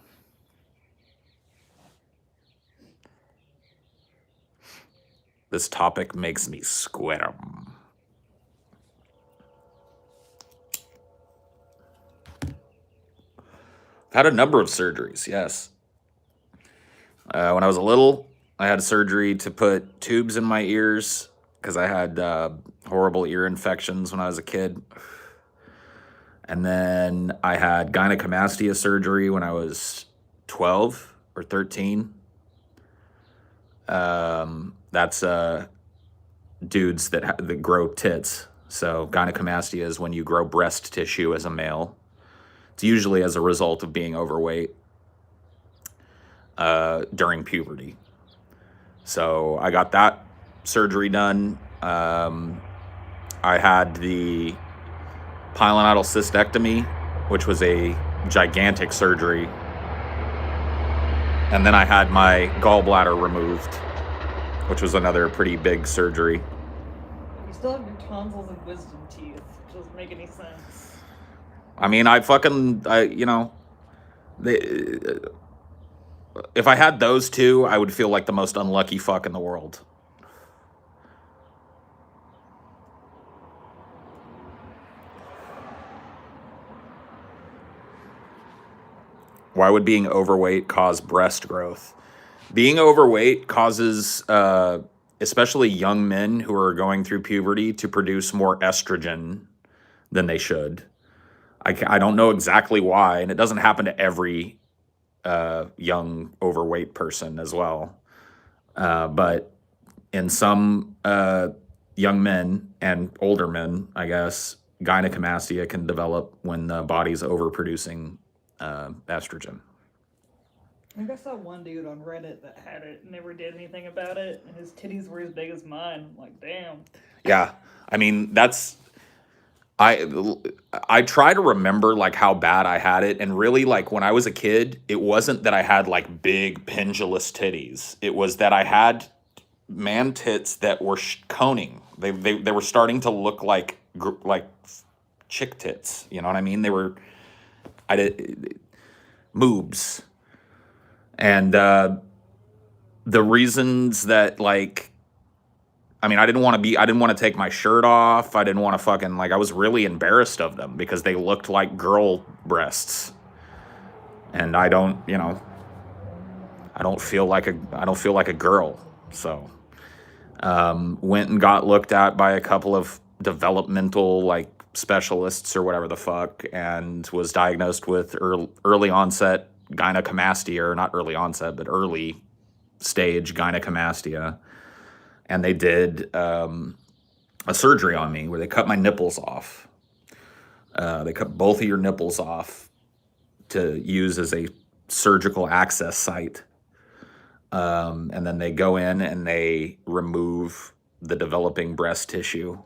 This topic makes me squirm. I've had a number of surgeries, yes. When I was little, I had surgery to put tubes in my ears because I had horrible ear infections when I was a kid. And then I had gynecomastia surgery when I was 12 or 13. That's dudes that grow tits. So gynecomastia is when you grow breast tissue as a male. It's usually as a result of being overweight during puberty. So I got that surgery done. I had the pilonidal cystectomy, which was a gigantic surgery. And then I had my gallbladder removed, which was another pretty big surgery. You still have your tonsils and wisdom teeth, which doesn't make any sense. I mean, if I had those two, I would feel like the most unlucky fuck in the world. Why would being overweight cause breast growth? Being overweight causes, especially young men who are going through puberty, to produce more estrogen than they should. I don't know exactly why, and it doesn't happen to every young overweight person as well. But in some young men and older men, I guess, gynecomastia can develop when the body's overproducing estrogen. I think I saw one dude on Reddit that had it and never did anything about it, and his titties were as big as mine. I'm like, damn. Yeah, I mean, I try to remember like how bad I had it, and really like when I was a kid, it wasn't that I had like big pendulous titties. It was that I had man tits that were coning. They were starting to look like chick tits. You know what I mean? They were moobs, and the reasons that like. I mean, I didn't want to take my shirt off. I didn't want to fucking, like, I was really embarrassed of them because they looked like girl breasts. And I don't feel like a girl. So, went and got looked at by a couple of developmental, like, specialists or whatever the fuck, and was diagnosed with early onset gynecomastia, or not early onset, but early stage gynecomastia. And they did a surgery on me where they cut my nipples off. They cut both of your nipples off to use as a surgical access site. And then they go in and they remove the developing breast tissue.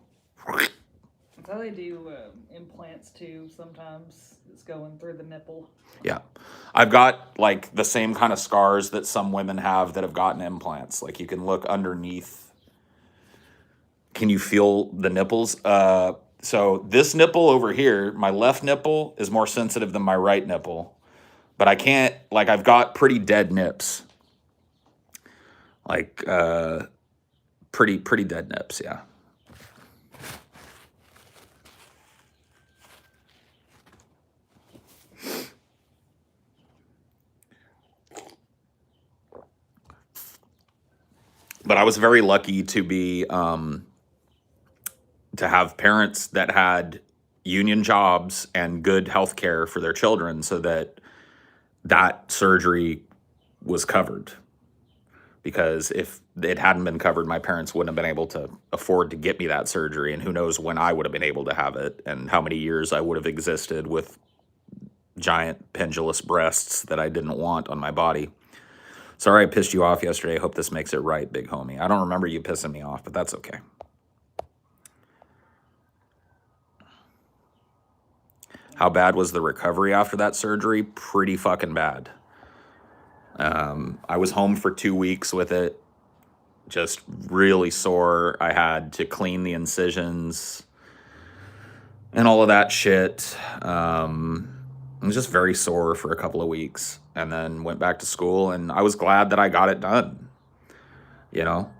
That's how they do implants too. Sometimes it's going through the nipple. Yeah. I've got like the same kind of scars that some women have that have gotten implants. Like you can look underneath. Can you feel the nipples? So this nipple over here, my left nipple is more sensitive than my right nipple. But I can't, like I've got pretty dead nips. Like pretty dead nips, yeah. But I was very lucky to be to have parents that had union jobs and good health care for their children so that that surgery was covered. Because if it hadn't been covered, my parents wouldn't have been able to afford to get me that surgery, and who knows when I would have been able to have it and how many years I would have existed with giant pendulous breasts that I didn't want on my body. Sorry I pissed you off yesterday. I hope this makes it right, big homie. I don't remember you pissing me off, but that's okay. How bad was the recovery after that surgery? Pretty fucking bad. I was home for 2 weeks with it. Just really sore. I had to clean the incisions and all of that shit. I was just very sore for a couple of weeks and then went back to school, and I was glad that I got it done. You know,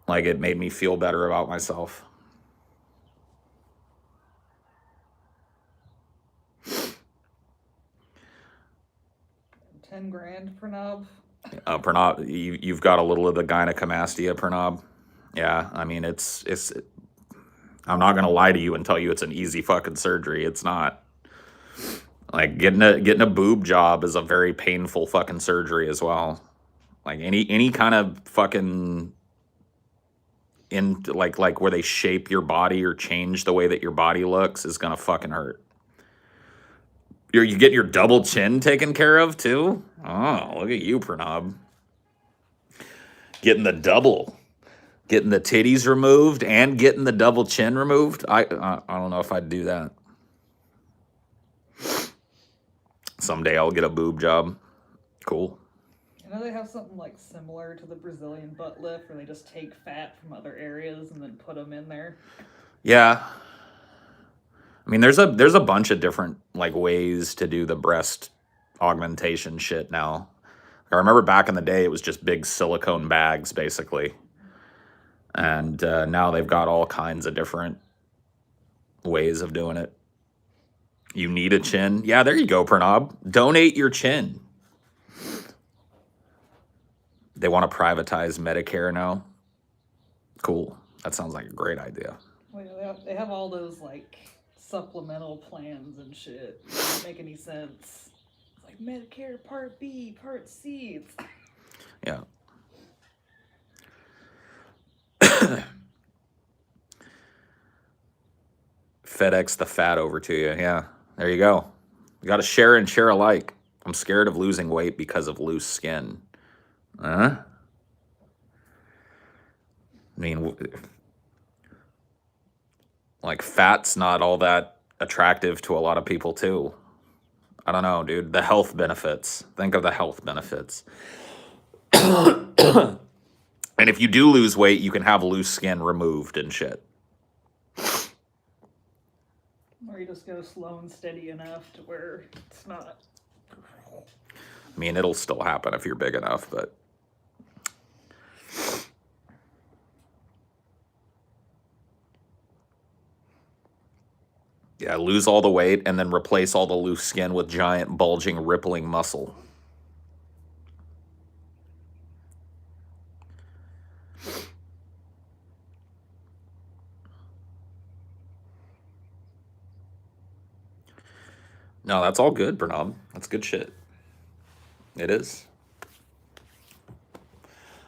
like it made me feel better about myself. $10,000 for knob. Pranav, you've got a little of the gynecomastia, Pranav. Yeah, I mean, I'm not gonna lie to you and tell you it's an easy fucking surgery. It's not. Like getting a boob job is a very painful fucking surgery as well. Like any kind of fucking like where they shape your body or change the way that your body looks is gonna fucking hurt. You get your double chin taken care of too? Oh, look at you, Pranav. Getting the titties removed and getting the double chin removed. I don't know if I'd do that. Someday I'll get a boob job. Cool. You know they have something like similar to the Brazilian butt lift, where they just take fat from other areas and then put them in there. Yeah. I mean, there's a bunch of different like ways to do the breast augmentation shit now. I remember back in the day, it was just big silicone bags, basically. And now they've got all kinds of different ways of doing it. You need a chin. Yeah, there you go, Pranav. Donate your chin. They want to privatize Medicare now. Cool. That sounds like a great idea. Well, they have all those like supplemental plans and shit. It doesn't make any sense. It's like Medicare Part B, Part C. Yeah. FedEx the fat over to you. Yeah, there you go. You got to share and share alike. I'm scared of losing weight because of loose skin. I mean, like fat's not all that attractive to a lot of people too. I don't know, dude. The health benefits. Think of the health benefits. And if you do lose weight, you can have loose skin removed and shit. Or you just go slow and steady enough to where it's not. I mean, it'll still happen if you're big enough, but yeah, lose all the weight and then replace all the loose skin with giant, bulging, rippling muscle. No, that's all good, Bernard. That's good shit. It is.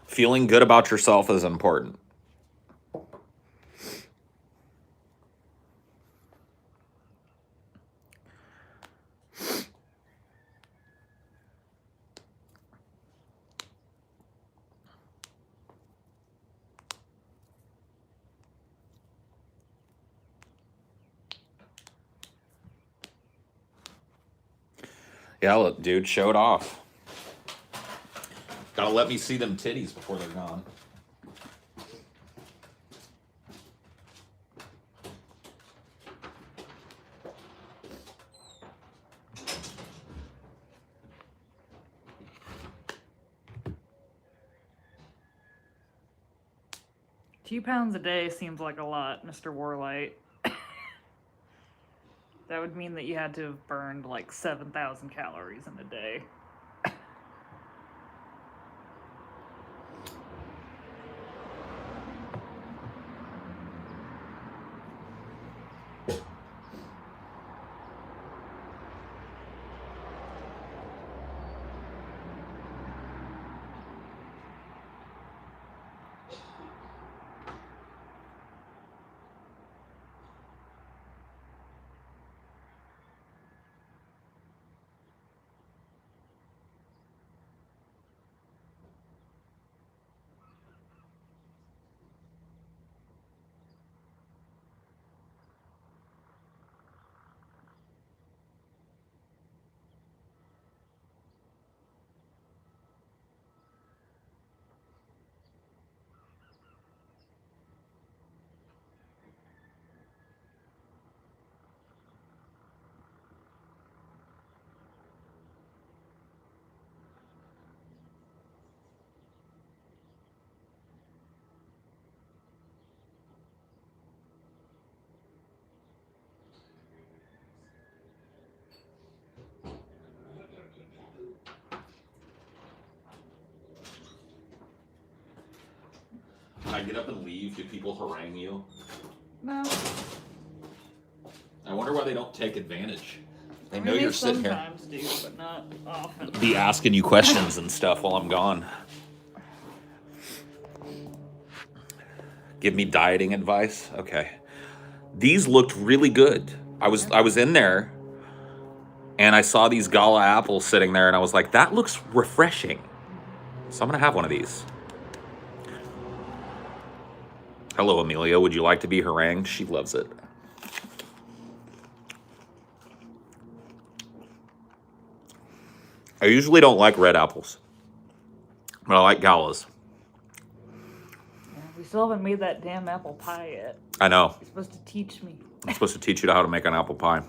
Feeling good about yourself is important. Yeah, look, dude, show it off. Gotta let me see them titties before they're gone. £2 a day seems like a lot, Mr. Warlight. That would mean that you had to have burned like 7,000 calories in a day. Can I get up and leave? Do people harangue you? No. I wonder why they don't take advantage. They I know mean, you're they sitting here. sometimes do, but not often. Be asking you questions and stuff while I'm gone. Give me dieting advice? Okay. These looked really good. I was in there and I saw these gala apples sitting there and I was like, that looks refreshing. So I'm gonna have one of these. Hello, Amelia. Would you like to be harangued? She loves it. I usually don't like red apples, but I like galas. Yeah, we still haven't made that damn apple pie yet. I know. You're supposed to teach me. I'm supposed to teach you how to make an apple pie.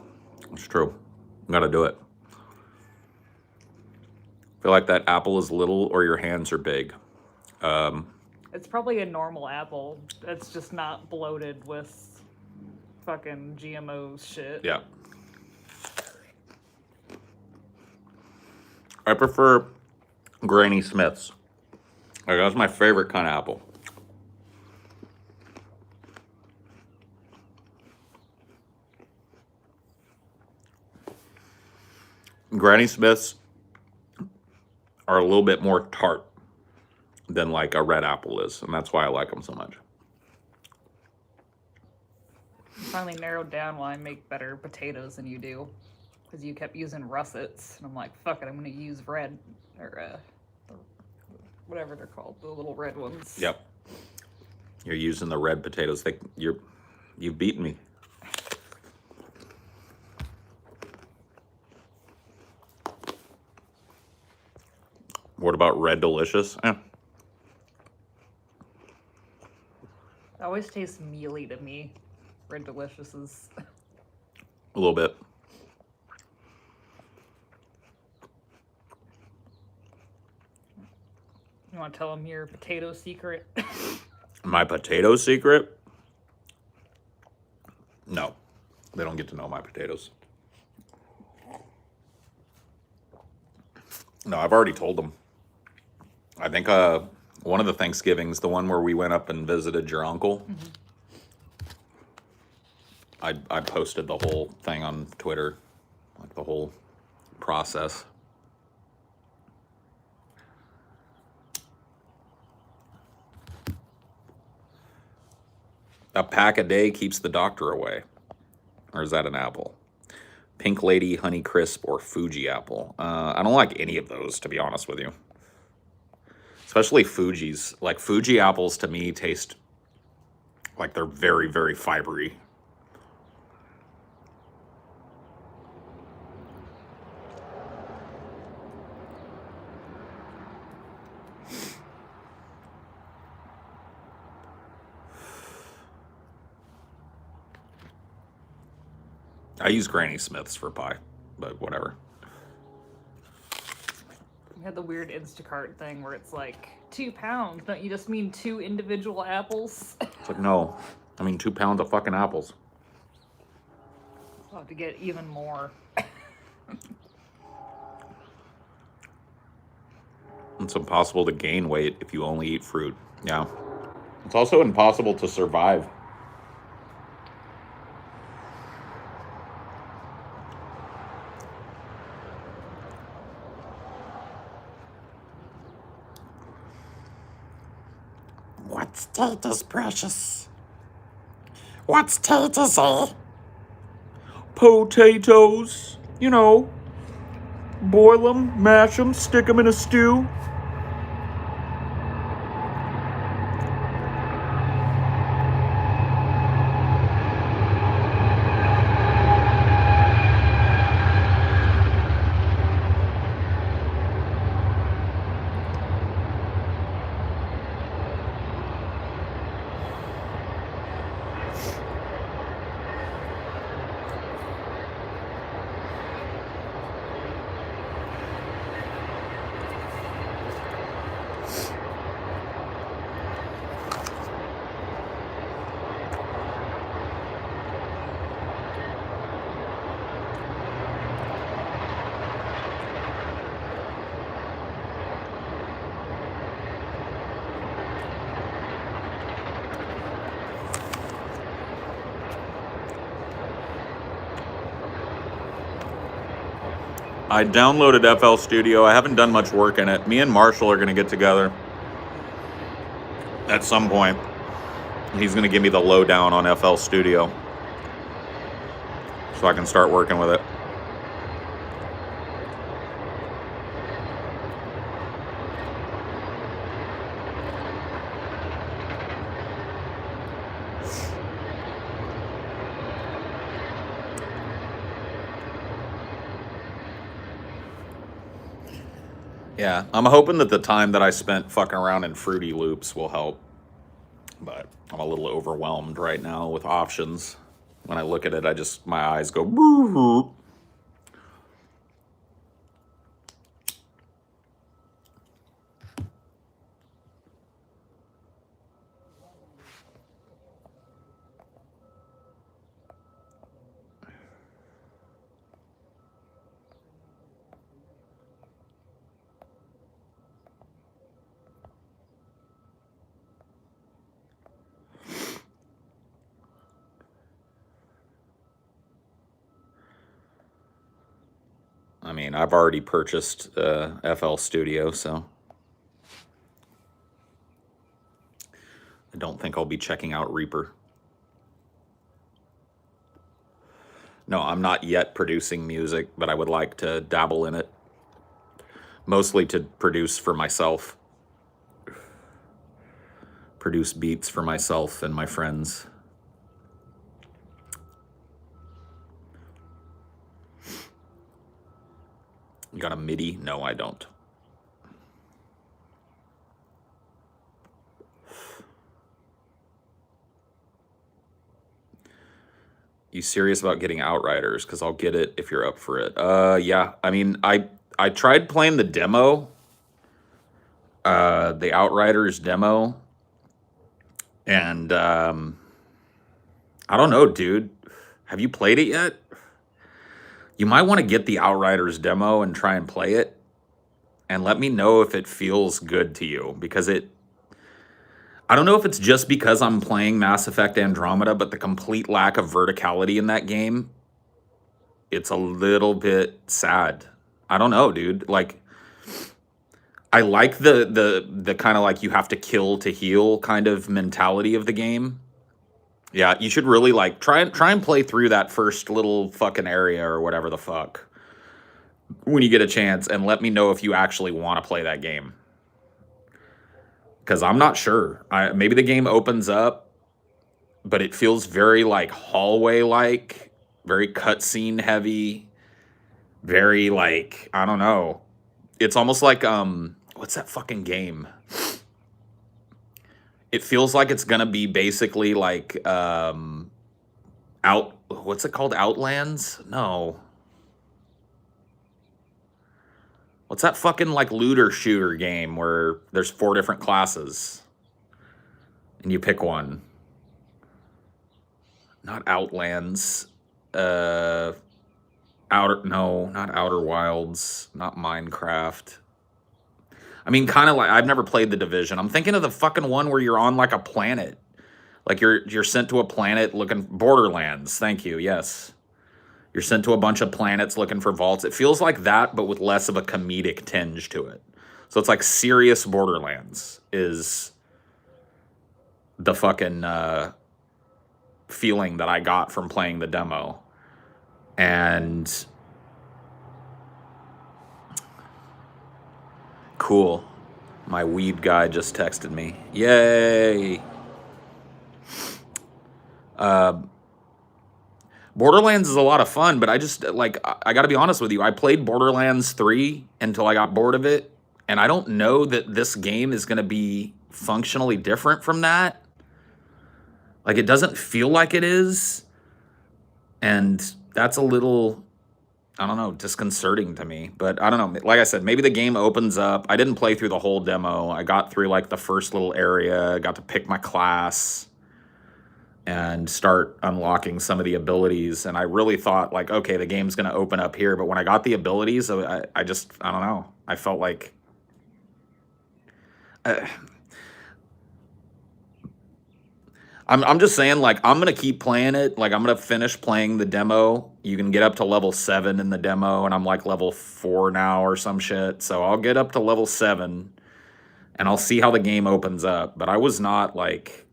It's true. You gotta do it. Feel like that apple is little or your hands are big. It's probably a normal apple. It's just not bloated with fucking GMO shit. Yeah. I prefer Granny Smith's. Like, that's my favorite kind of apple. Granny Smith's are a little bit more tart than like a red apple is, and that's why I like them so much. Finally narrowed down why I make better potatoes than you do, because you kept using russets, and I'm like, fuck it, I'm gonna use red or whatever they're called, the little red ones. Yep. You're using the red potatoes. You've beaten me. What about Red Delicious? It always tastes mealy to me. Red Delicious is A little bit. You want to tell them your potato secret? My potato secret? No. They don't get to know my potatoes. No, I've already told them. I think one of the Thanksgivings, the one where we went up and visited your uncle, I posted the whole thing on Twitter, like the whole process. A pack a day keeps the doctor away. Or is that an apple? Pink Lady, Honey Crisp, or Fuji apple. I don't like any of those, to be honest with you. Especially Fuji's. Like, Fuji apples to me taste like they're very, very fibery. I use Granny Smiths for pie, but whatever. You had the weird Instacart thing where it's like 2 pounds. Don't you just mean 2 individual apples? It's like, no, I mean 2 pounds of fucking apples. I'll have to get even more. It's impossible to gain weight if you only eat fruit. Yeah. It's also impossible to survive. What's taters, precious? What's taters, eh? Potatoes. You know, boil them, mash them, stick them in a stew. I downloaded FL Studio. I haven't done much work in it. Me and Marshall are going to get together at some point. He's going to give me the lowdown on FL Studio so I can start working with it. Yeah, I'm hoping that the time that I spent fucking around in Fruity Loops will help. But I'm a little overwhelmed right now with options. When I look at it, my eyes go boo. I mean, I've already purchased FL Studio, so I don't think I'll be checking out Reaper. No, I'm not yet producing music, but I would like to dabble in it. Mostly to produce for myself. Produce beats for myself and my friends. You got a MIDI? No, I don't. You serious about getting Outriders? Because I'll get it if you're up for it. Yeah. I mean, I tried playing the demo. The Outriders demo. And I don't know, dude. Have you played it yet? You might want to get the Outriders demo and try and play it. And let me know if it feels good to you. Because I don't know if it's just because I'm playing Mass Effect Andromeda, but the complete lack of verticality in that game, it's a little bit sad. I don't know, dude. Like, I like the kind of like you have to kill to heal kind of mentality of the game. Yeah, you should really like try and play through that first little fucking area or whatever the fuck when you get a chance, and let me know if you actually want to play that game. Because I'm not sure. Maybe the game opens up, but it feels very like hallway-like, very cutscene heavy, very like, I don't know. It's almost like what's that fucking game? It feels like it's gonna be basically like what's it called? Outlands? No. What's that fucking like looter shooter game where there's 4 different classes and you pick one? Not Outlands. Not Outer Wilds, not Minecraft. I mean, kind of like, I've never played The Division. I'm thinking of the fucking one where you're on like a planet. Like you're sent to a planet looking, Borderlands. Thank you. Yes. You're sent to a bunch of planets looking for vaults. It feels like that, but with less of a comedic tinge to it. So it's like serious Borderlands is the fucking feeling that I got from playing the demo. And cool. My weed guy just texted me. Yay. Borderlands is a lot of fun, but I just, like, I got to be honest with you. I played Borderlands 3 until I got bored of it, and I don't know that this game is going to be functionally different from that. Like, it doesn't feel like it is, and that's a little, I don't know, disconcerting to me. But I don't know. Like I said, maybe the game opens up. I didn't play through the whole demo. I got through, like, the first little area, got to pick my class and start unlocking some of the abilities. And I really thought, like, okay, the game's going to open up here. But when I got the abilities, I don't know. I felt like... I'm just saying, like, I'm going to keep playing it. Like, I'm going to finish playing the demo. You can get up to level 7 in the demo, and I'm, like, level 4 now or some shit. So I'll get up to level 7, and I'll see how the game opens up. But I was not, like,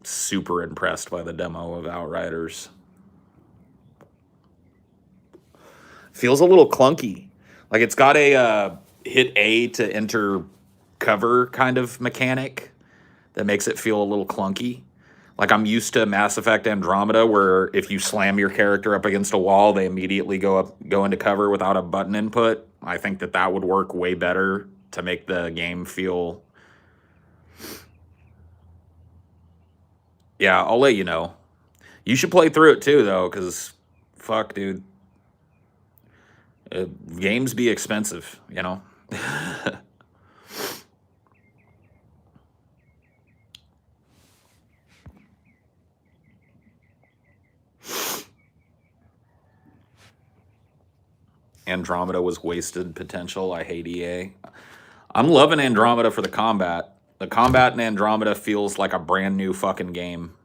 super impressed by the demo of Outriders. Feels a little clunky. Like, it's got a hit A to enter cover kind of mechanic that makes it feel a little clunky. Like, I'm used to Mass Effect Andromeda, where if you slam your character up against a wall, they immediately go into cover without a button input. I think that would work way better to make the game feel... Yeah, I'll let you know. You should play through it too, though, because fuck, dude. Games be expensive, you know? Andromeda was wasted potential. I hate EA. I'm loving Andromeda for the combat. The combat in Andromeda feels like a brand new fucking game.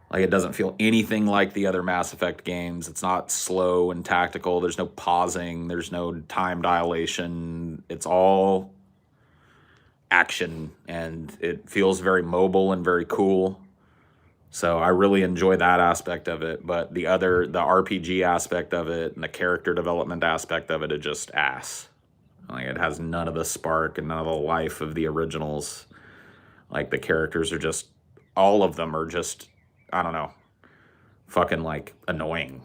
Like, it doesn't feel anything like the other Mass Effect games. It's not slow and tactical. There's no pausing. There's no time dilation. It's all action, and it feels very mobile and very cool. So I really enjoy that aspect of it. But the RPG aspect of it and the character development aspect of it is just ass. Like, it has none of the spark and none of the life of the originals. Like, the characters are just, all of them are just, I don't know, fucking, like, annoying.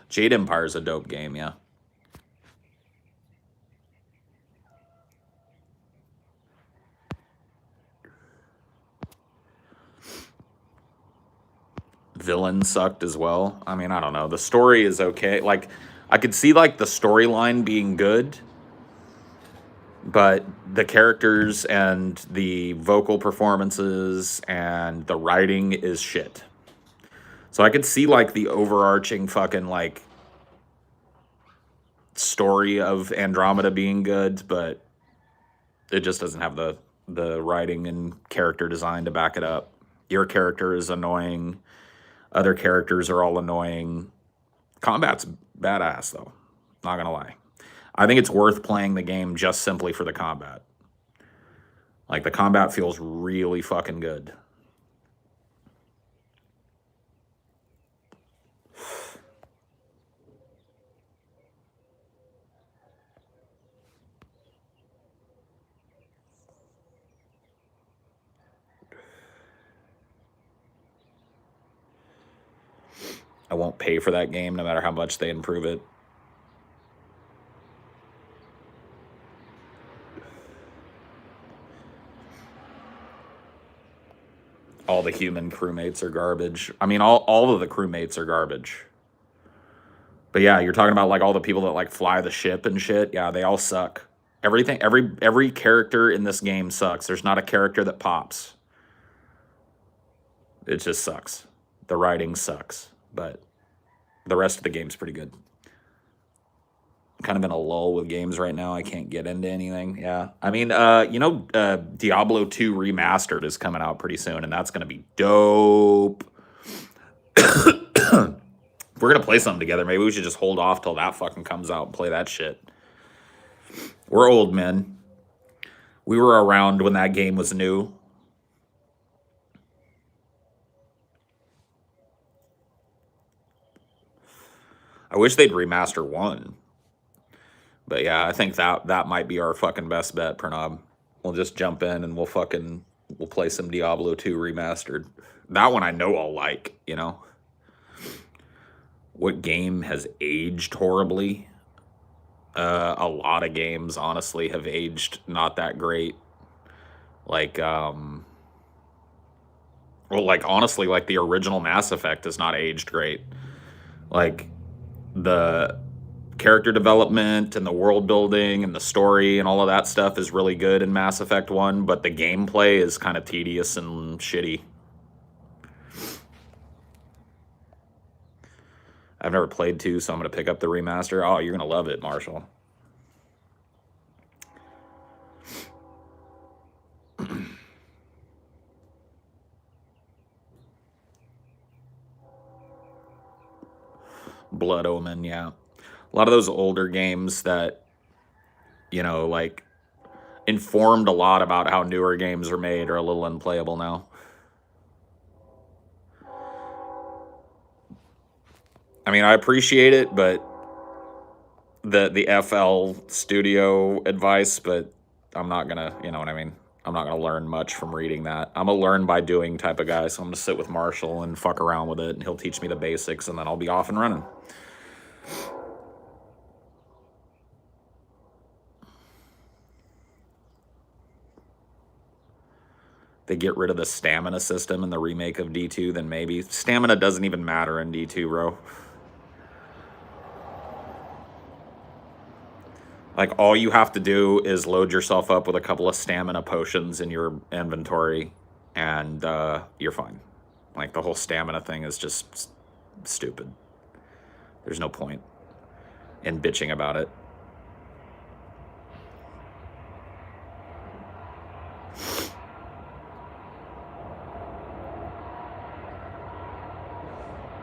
Jade Empire's a dope game, yeah. Villain sucked as well. I mean, I don't know. The story is okay. Like, I could see, like, the storyline being good, but the characters and the vocal performances and the writing is shit. So I could see, like, the overarching fucking, like, story of Andromeda being good, but it just doesn't have the writing and character design to back it up. Your character is annoying. Other characters are all annoying. Combat's badass, though. Not gonna lie. I think it's worth playing the game just simply for the combat. Like, the combat feels really fucking good. I won't pay for that game no matter how much they improve it. all the human crewmates are garbage. I mean, all of the crewmates are garbage. But yeah, you're talking about like all the people that like fly the ship and shit. Yeah, they all suck. Everything, every character in this game sucks. There's not a character that pops. It just sucks. The writing sucks, but the rest of the game's pretty good. I'm kind of in a lull with games right now. I can't get into anything. Yeah. I mean, Diablo 2 Remastered is coming out pretty soon, and that's going to be dope. If we're going to play something together, maybe we should just hold off till that fucking comes out and play that shit. We're old men. We were around when that game was new. I wish they'd remaster 1. But yeah, I think that might be our fucking best bet, Pranav. We'll just jump in and we'll play some Diablo 2 Remastered. That one I know I'll like, you know? What game has aged horribly? A lot of games, honestly, have aged not that great. Like, honestly, like the original Mass Effect has not aged great. Like, the character development and the world building and the story and all of that stuff is really good in Mass Effect 1, but the gameplay is kind of tedious and shitty. I've never played 2, so I'm going to pick up the remaster. Oh, you're going to love it, Marshall. Blood Omen, yeah. A lot of those older games that, you know, like, informed a lot about how newer games are made are a little unplayable now. I mean, I appreciate it, but the FL studio advice, but I'm not gonna, you know what I mean? I'm not gonna learn much from reading that. I'm a learn by doing type of guy, so I'm gonna sit with Marshall and fuck around with it, and he'll teach me the basics, and then I'll be off and running. They get rid of the stamina system in the remake of D2, then maybe. Stamina doesn't even matter in D2, bro. Like, all you have to do is load yourself up with a couple of stamina potions in your inventory, and you're fine. Like, the whole stamina thing is just stupid. There's no point in bitching about it.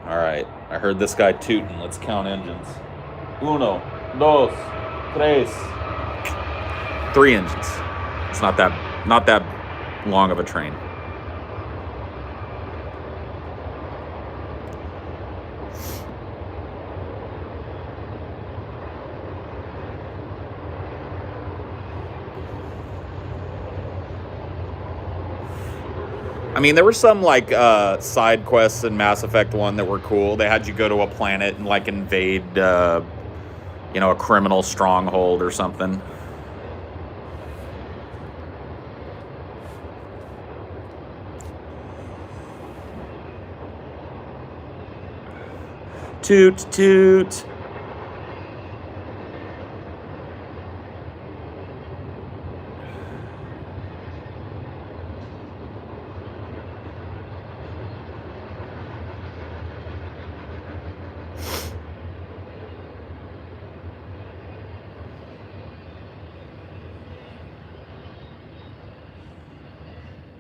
All right, I heard this guy tooting. Let's count engines. 1, 2, 3. 3 engines. It's not that long of a train. I mean, there were some, like, side quests in Mass Effect 1 that were cool. They had you go to a planet and, like, invade, you know, a criminal stronghold or something. Toot, toot.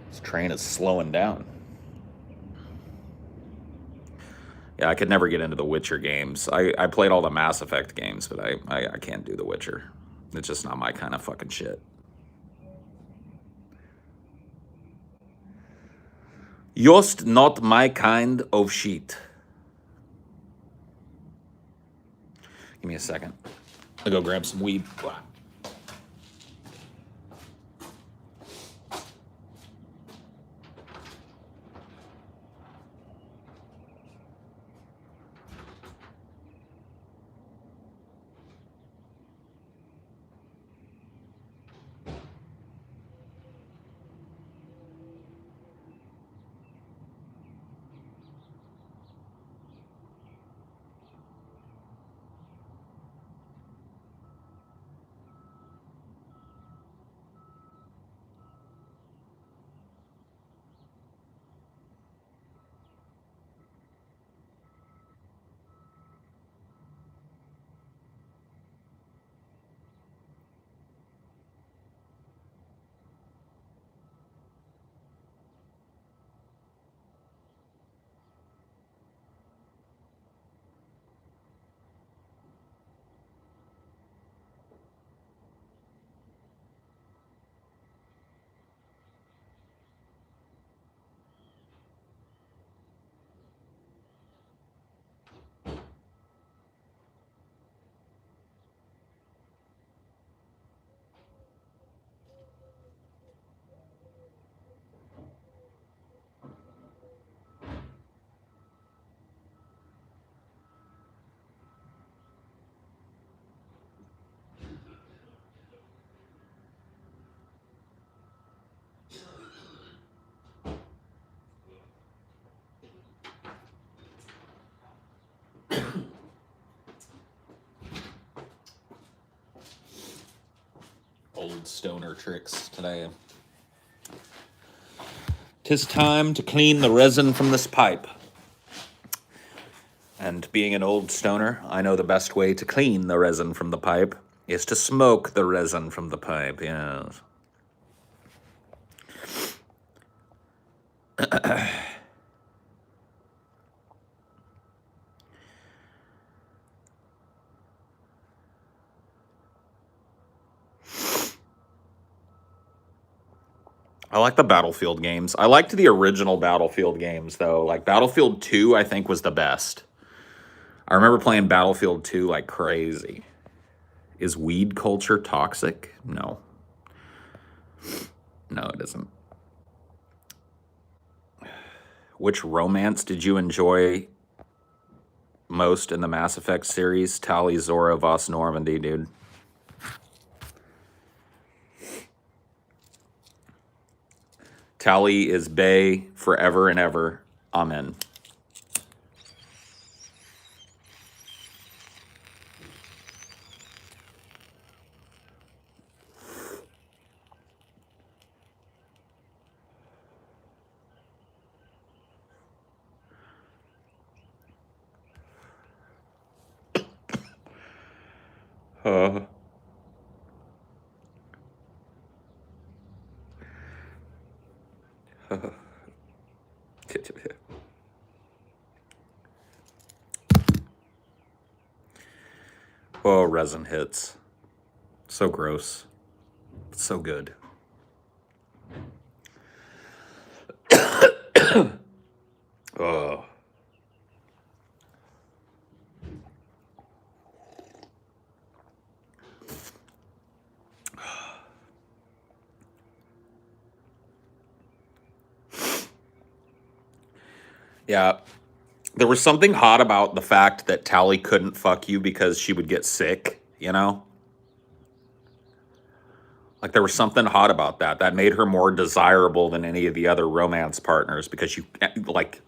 This train is slowing down. Yeah, I could never get into the Witcher games. I played all the Mass Effect games, but I can't do the Witcher. It's just not my kind of fucking shit. Just not my kind of shit. Give me a second. I'll go grab some weed. old stoner tricks today. 'Tis time to clean the resin from this pipe. And being an old stoner, I know the best way to clean the resin from the pipe is to smoke the resin from the pipe, yes. I like the Battlefield games. I liked the original Battlefield games, though. Like, Battlefield 2, I think, was the best. I remember playing Battlefield 2 like crazy. Is weed culture toxic? No. No, it isn't. Which romance did you enjoy most in the Mass Effect series? Tali, Zora, Voss, Normandy, dude. Tali is bae forever and ever. Amen. Uh. Oh, resin hits. So gross. So good. Oh. Yeah. There was something hot about the fact that Tali couldn't fuck you because she would get sick, you know? Like, there was something hot about that. That made her more desirable than any of the other romance partners because you, like,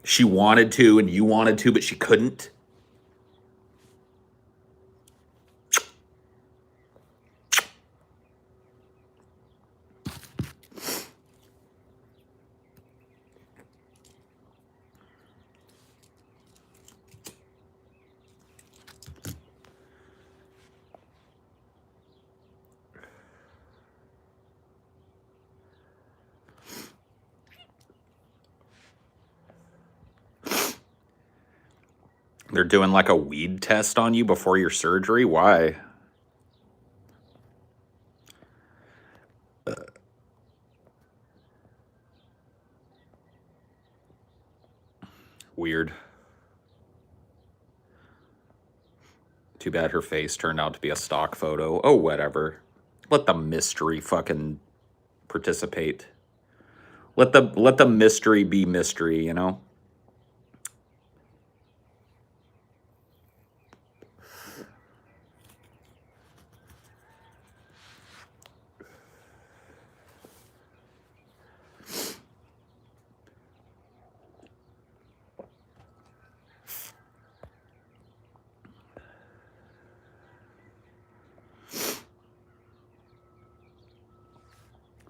she wanted to and you wanted to, but she couldn't. They're doing like a weed test on you before your surgery? Why? Weird. Too bad her face turned out to be a stock photo. Oh, whatever. Let the mystery fucking participate. Let the mystery be mystery, you know?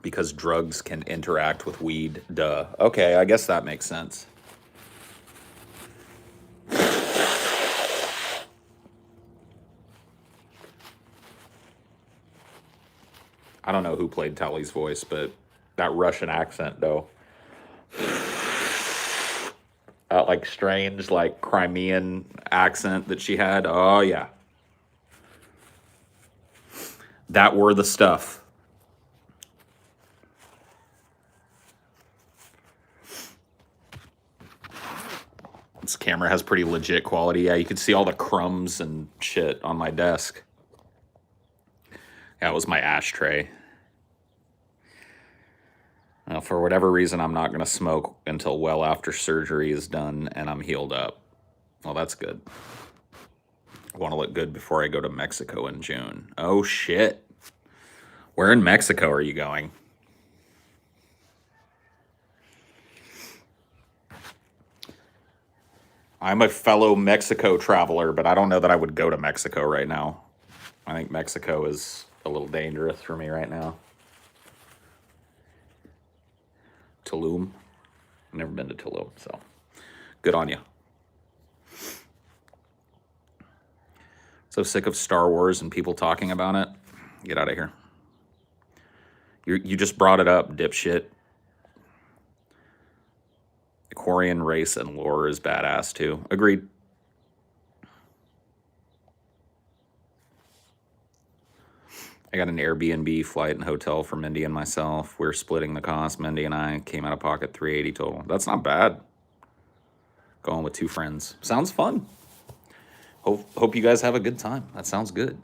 Because drugs can interact with weed. Duh. Okay, I guess that makes sense. I don't know who played Tali's voice, but that Russian accent, though. That, like, strange, like, Crimean accent that she had. Oh, yeah. That were the stuff. This camera has pretty legit quality. Yeah, you can see all the crumbs and shit on my desk. That was my ashtray. Well, for whatever reason, I'm not going to smoke until well after surgery is done and I'm healed up. Well, that's good. I want to look good before I go to Mexico in June. Oh, shit. Where in Mexico are you going? I'm a fellow Mexico traveler, but I don't know that I would go to Mexico right now. I think Mexico is a little dangerous for me right now. Tulum. I've never been to Tulum, so good on you. So sick of Star Wars and people talking about it. Get out of here. You just brought it up, dipshit. The Quarian race and lore is badass too. Agreed. I got an Airbnb flight and hotel for Mindy and myself. We're splitting the cost. Mindy and I came out of pocket $380 total. That's not bad. Going with 2 friends. Sounds fun. Hope you guys have a good time. That sounds good.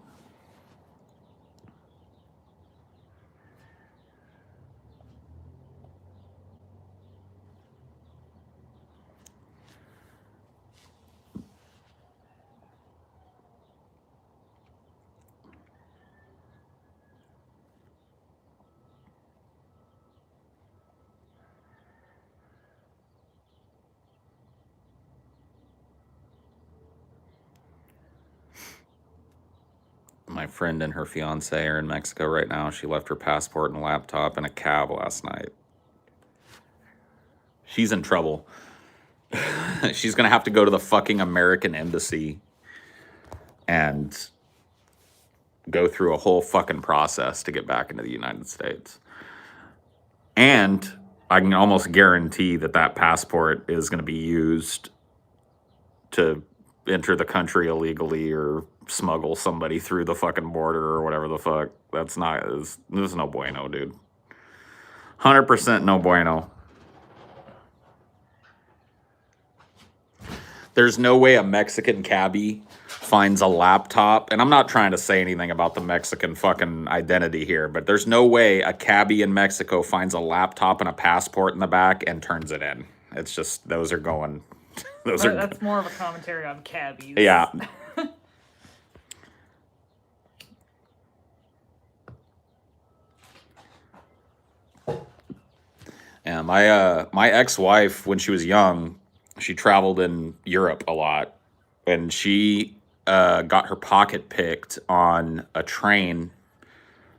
My friend and her fiance are in Mexico right now. She left her passport and laptop in a cab last night. She's in trouble. She's going to have to go to the fucking American embassy and go through a whole fucking process to get back into the United States. And I can almost guarantee that that passport is going to be used to enter the country illegally or smuggle somebody through the fucking border or whatever the fuck. That's not, this is no bueno, dude. 100% no bueno. There's no way a Mexican cabbie finds a laptop, and I'm not trying to say anything about the Mexican fucking identity here, but there's no way a cabbie in Mexico finds a laptop and a passport in the back and turns it in. It's just, those are going, That's more of a commentary on cabbies. Yeah. Yeah, my ex-wife, when she was young, she traveled in Europe a lot, and she got her pocket picked on a train.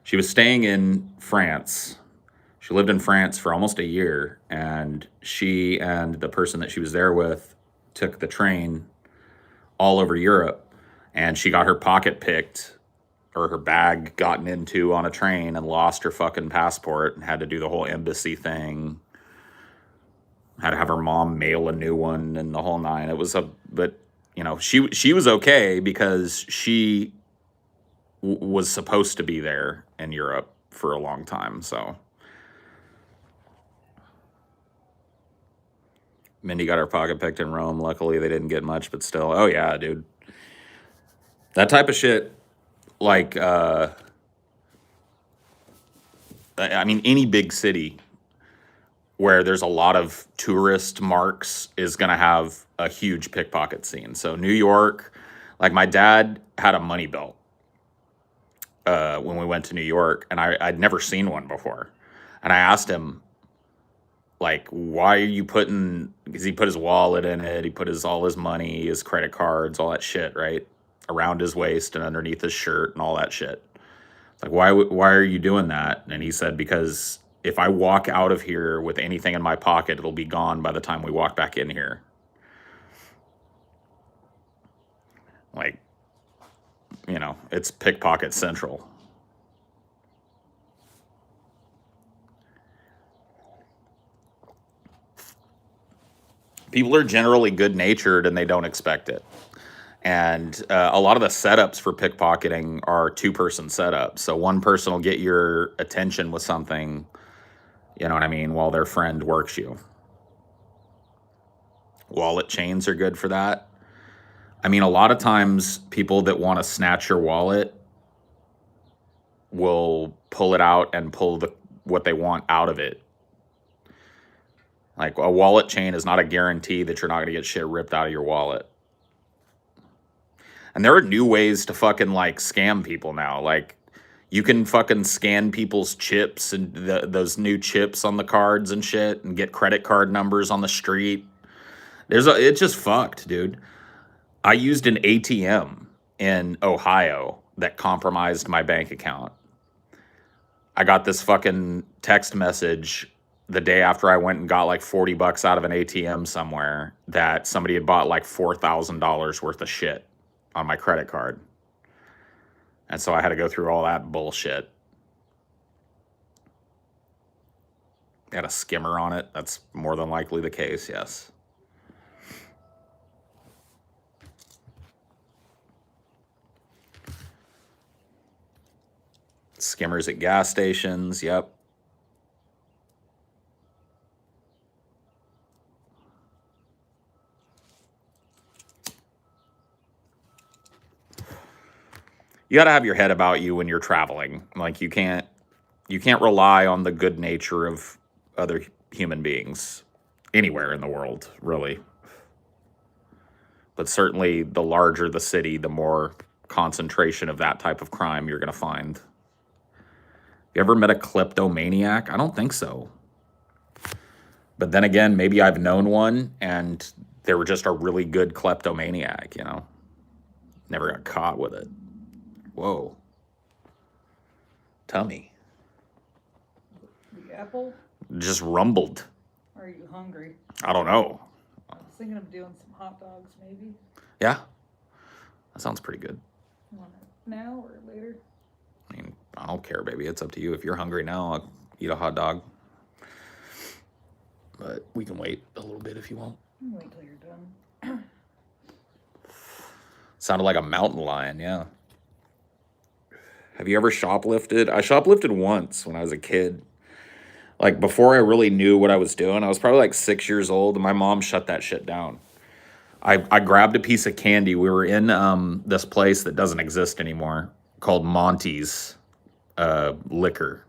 She was staying in France. She lived in France for almost a year, and she and the person that she was there with took the train all over Europe, and she got her pocket picked, or her bag gotten into on a train, and lost her fucking passport and had to do the whole embassy thing. Had to have her mom mail a new one and the whole nine. It was but you know, she was okay because she was supposed to be there in Europe for a long time. So Mindy got her pocket picked in Rome. Luckily, they didn't get much, but still. Oh yeah, dude. That type of shit, like, I mean, any big city where there's a lot of tourist marks is going to have a huge pickpocket scene. So New York, like my dad had a money belt when we went to New York, and I'd never seen one before. And I asked him, like, why are you putting, because he put his wallet in it, he put all his money, his credit cards, all that shit, right? Around his waist and underneath his shirt and all that shit. Like, why are you doing that? And he said, because if I walk out of here with anything in my pocket, it'll be gone by the time we walk back in here. Like, you know, it's pickpocket central. People are generally good-natured and they don't expect it. And a lot of the setups for pickpocketing are two-person setups. So one person will get your attention with something, you know what I mean, while their friend works you. Wallet chains are good for that. I mean, a lot of times people that want to snatch your wallet will pull it out and pull what they want out of it. Like, a wallet chain is not a guarantee that you're not going to get shit ripped out of your wallet. And there are new ways to fucking, like, scam people now. Like, you can fucking scan people's chips and those new chips on the cards and shit and get credit card numbers on the street. It's just fucked, dude. I used an ATM in Ohio that compromised my bank account. I got this fucking text message the day after I went and got like $40 out of an ATM somewhere that somebody had bought like $4,000 worth of shit on my credit card. And so I had to go through all that bullshit. Had a skimmer on it. That's more than likely the case, yes. Skimmers at gas stations, yep. You got to have your head about you when you're traveling. Like you can't rely on the good nature of other human beings anywhere in the world, really. But certainly the larger the city, the more concentration of that type of crime you're going to find. You ever met a kleptomaniac? I don't think so. But then again, maybe I've known one and they were just a really good kleptomaniac, you know? Never got caught with it. Whoa. Tummy. The apple? Just rumbled. Are you hungry? I don't know. I was thinking of doing some hot dogs, maybe. Yeah? That sounds pretty good. You want it now or later? I mean, I don't care, baby. It's up to you. If you're hungry now, I'll eat a hot dog. But we can wait a little bit if you want. Wait till you're done. Sounded like a mountain lion, yeah. Have you ever shoplifted? I shoplifted once when I was a kid. Like, before I really knew what I was doing, I was probably like 6 years old, and my mom shut that shit down. I grabbed a piece of candy. We were in this place that doesn't exist anymore called Monty's Liquor.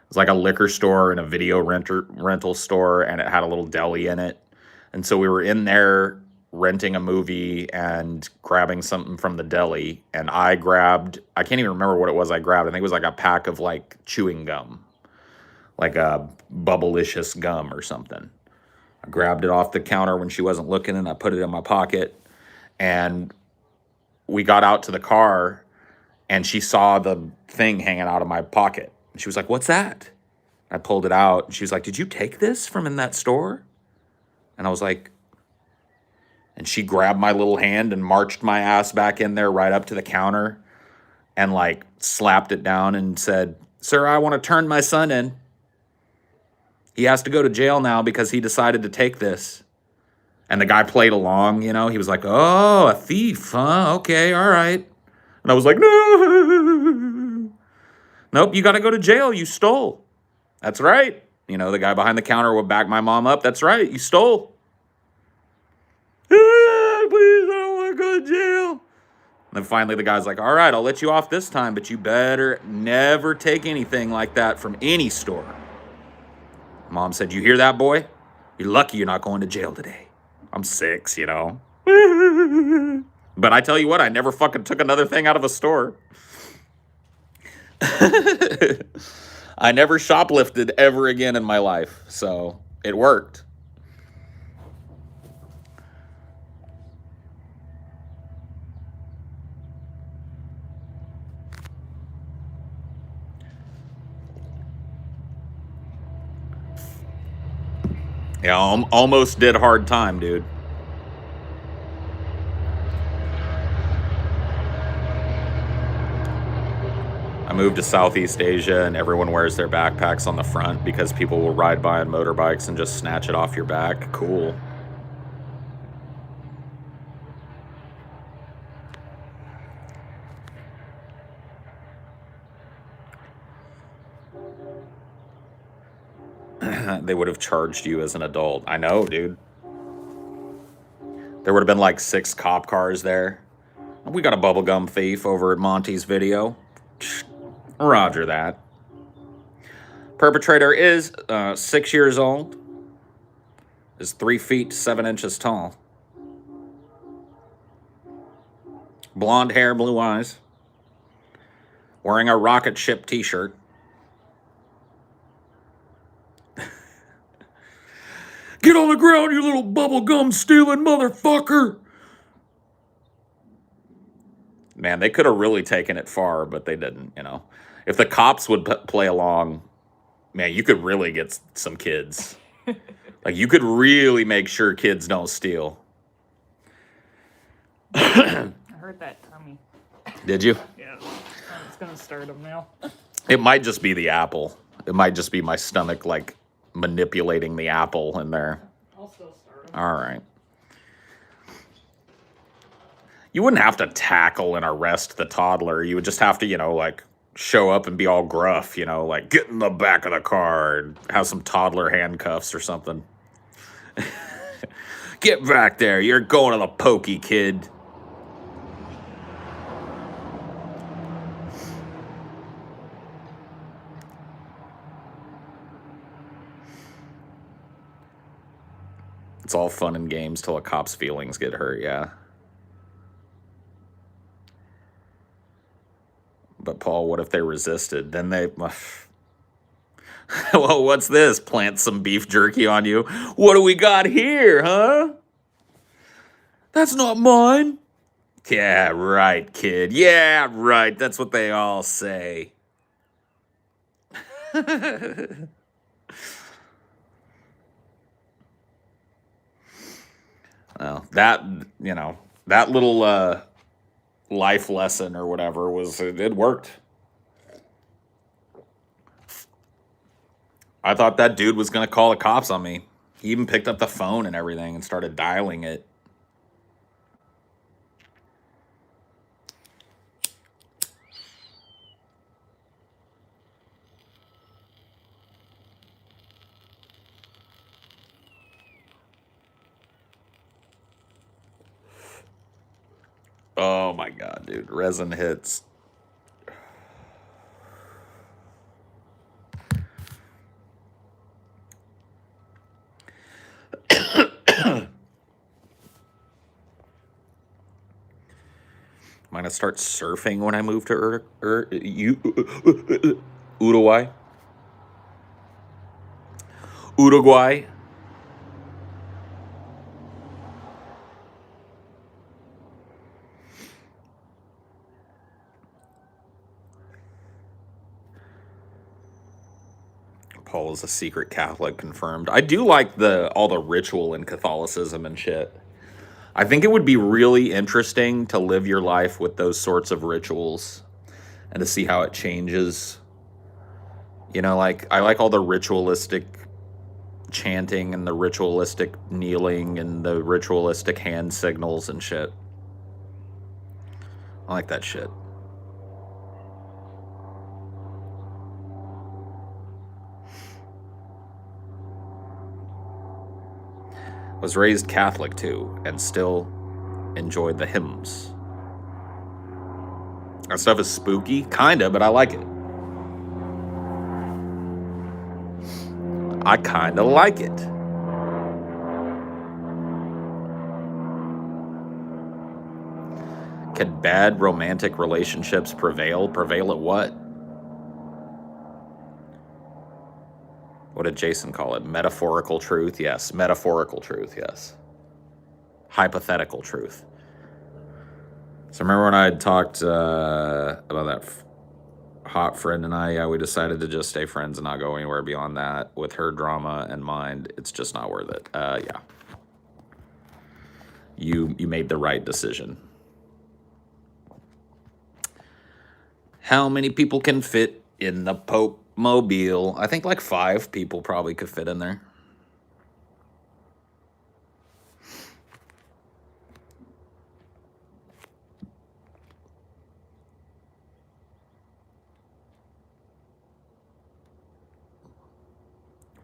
It's like a liquor store and a video rental store, and it had a little deli in it. And so we were in there renting a movie and grabbing something from the deli, and I can't even remember what it was I grabbed. I think it was like a pack of like chewing gum, like a Bubblicious gum or something. I grabbed it off the counter when she wasn't looking, and I put it in my pocket, and we got out to the car, and she saw the thing hanging out of my pocket. And she was like, "What's that?" I pulled it out, and she was like, "Did you take this from in that store?" And I was like, and she grabbed my little hand and marched my ass back in there right up to the counter and like slapped it down and said, "Sir, I want to turn my son in. He has to go to jail now because he decided to take this." And the guy played along, you know. He was like, "Oh, a thief, huh? Okay, all right." And I was like, "No. Nope, you got to go to jail. You stole." "That's right." You know, the guy behind the counter would back my mom up. "That's right. You stole." "Please, I don't want to go to jail." And then finally the guy's like, "All right, I'll let you off this time, but you better never take anything like that from any store." Mom said, "You hear that, boy? You're lucky you're not going to jail today." I'm 6, you know. But I tell you what, I never fucking took another thing out of a store. I never shoplifted ever again in my life, so it worked. Yeah, almost did hard time, dude. I moved to Southeast Asia, and everyone wears their backpacks on the front because people will ride by on motorbikes and just snatch it off your back. Cool. They would have charged you as an adult. I know, dude. There would have been like 6 cop cars there. We got a bubblegum thief over at Monty's Video. Roger that. Perpetrator is 6 years old. Is 3 feet 7 inches tall. Blonde hair, blue eyes. Wearing a rocket ship t-shirt. "Get on the ground, you little bubblegum stealing motherfucker!" Man, they could have really taken it far, but they didn't, you know. If the cops would play along, man, you could really get some kids. Like, you could really make sure kids don't steal. I heard that tummy. Did you? Yeah. It's gonna start them now. It might just be the apple. It might just be my stomach, like, manipulating the apple in there. I'll still start 'em. All right. You wouldn't have to tackle and arrest the toddler. You would just have to, you know, like, show up and be all gruff, you know, like, get in the back of the car and have some toddler handcuffs or something. Get back there. You're going to the pokey, kid. It's all fun and games till a cop's feelings get hurt, yeah. But Paul, what if they resisted? Then they... Well, what's this? Plant some beef jerky on you? What do we got here, huh? That's not mine. Yeah, right, kid. Yeah, right. That's what they all say. Well, that, you know, that little life lesson or whatever it worked. I thought that dude was going to call the cops on me. He even picked up the phone and everything and started dialing it. Oh my God, dude. Resin hits. I'm going to start surfing when I move to Uruguay. Uruguay. Paul is a secret Catholic, confirmed. I do like all the ritual in Catholicism and shit. I think it would be really interesting to live your life with those sorts of rituals and to see how it changes. You know, like, I like all the ritualistic chanting and the ritualistic kneeling and the ritualistic hand signals and shit. I like that shit. Was raised Catholic too, and still enjoyed the hymns. That stuff is spooky, kinda, but I like it. I kinda like it. Can bad romantic relationships prevail? Prevail at what? What did Jason call it? Metaphorical truth? Yes. Metaphorical truth, yes. Hypothetical truth. So remember when I had talked about that hot friend and I, yeah, we decided to just stay friends and not go anywhere beyond that. With her drama and mine, it's just not worth it. Yeah. You made the right decision. How many people can fit in the Pokemobile? I think like 5 people probably could fit in there.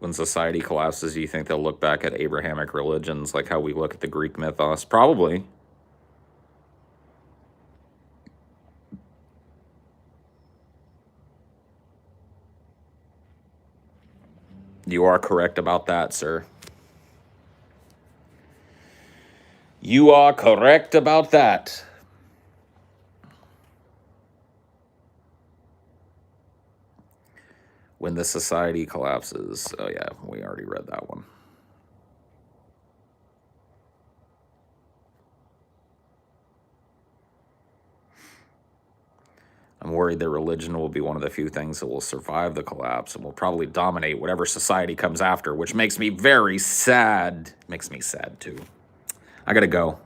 When society collapses, do you think they'll look back at Abrahamic religions like how we look at the Greek mythos? Probably. You are correct about that, sir. You are correct about that. When the society collapses. Oh, yeah, we already read that one. worried that religion will be one of the few things that will survive the collapse and will probably dominate whatever society comes after, which makes me very sad. Makes me sad, too. I gotta go.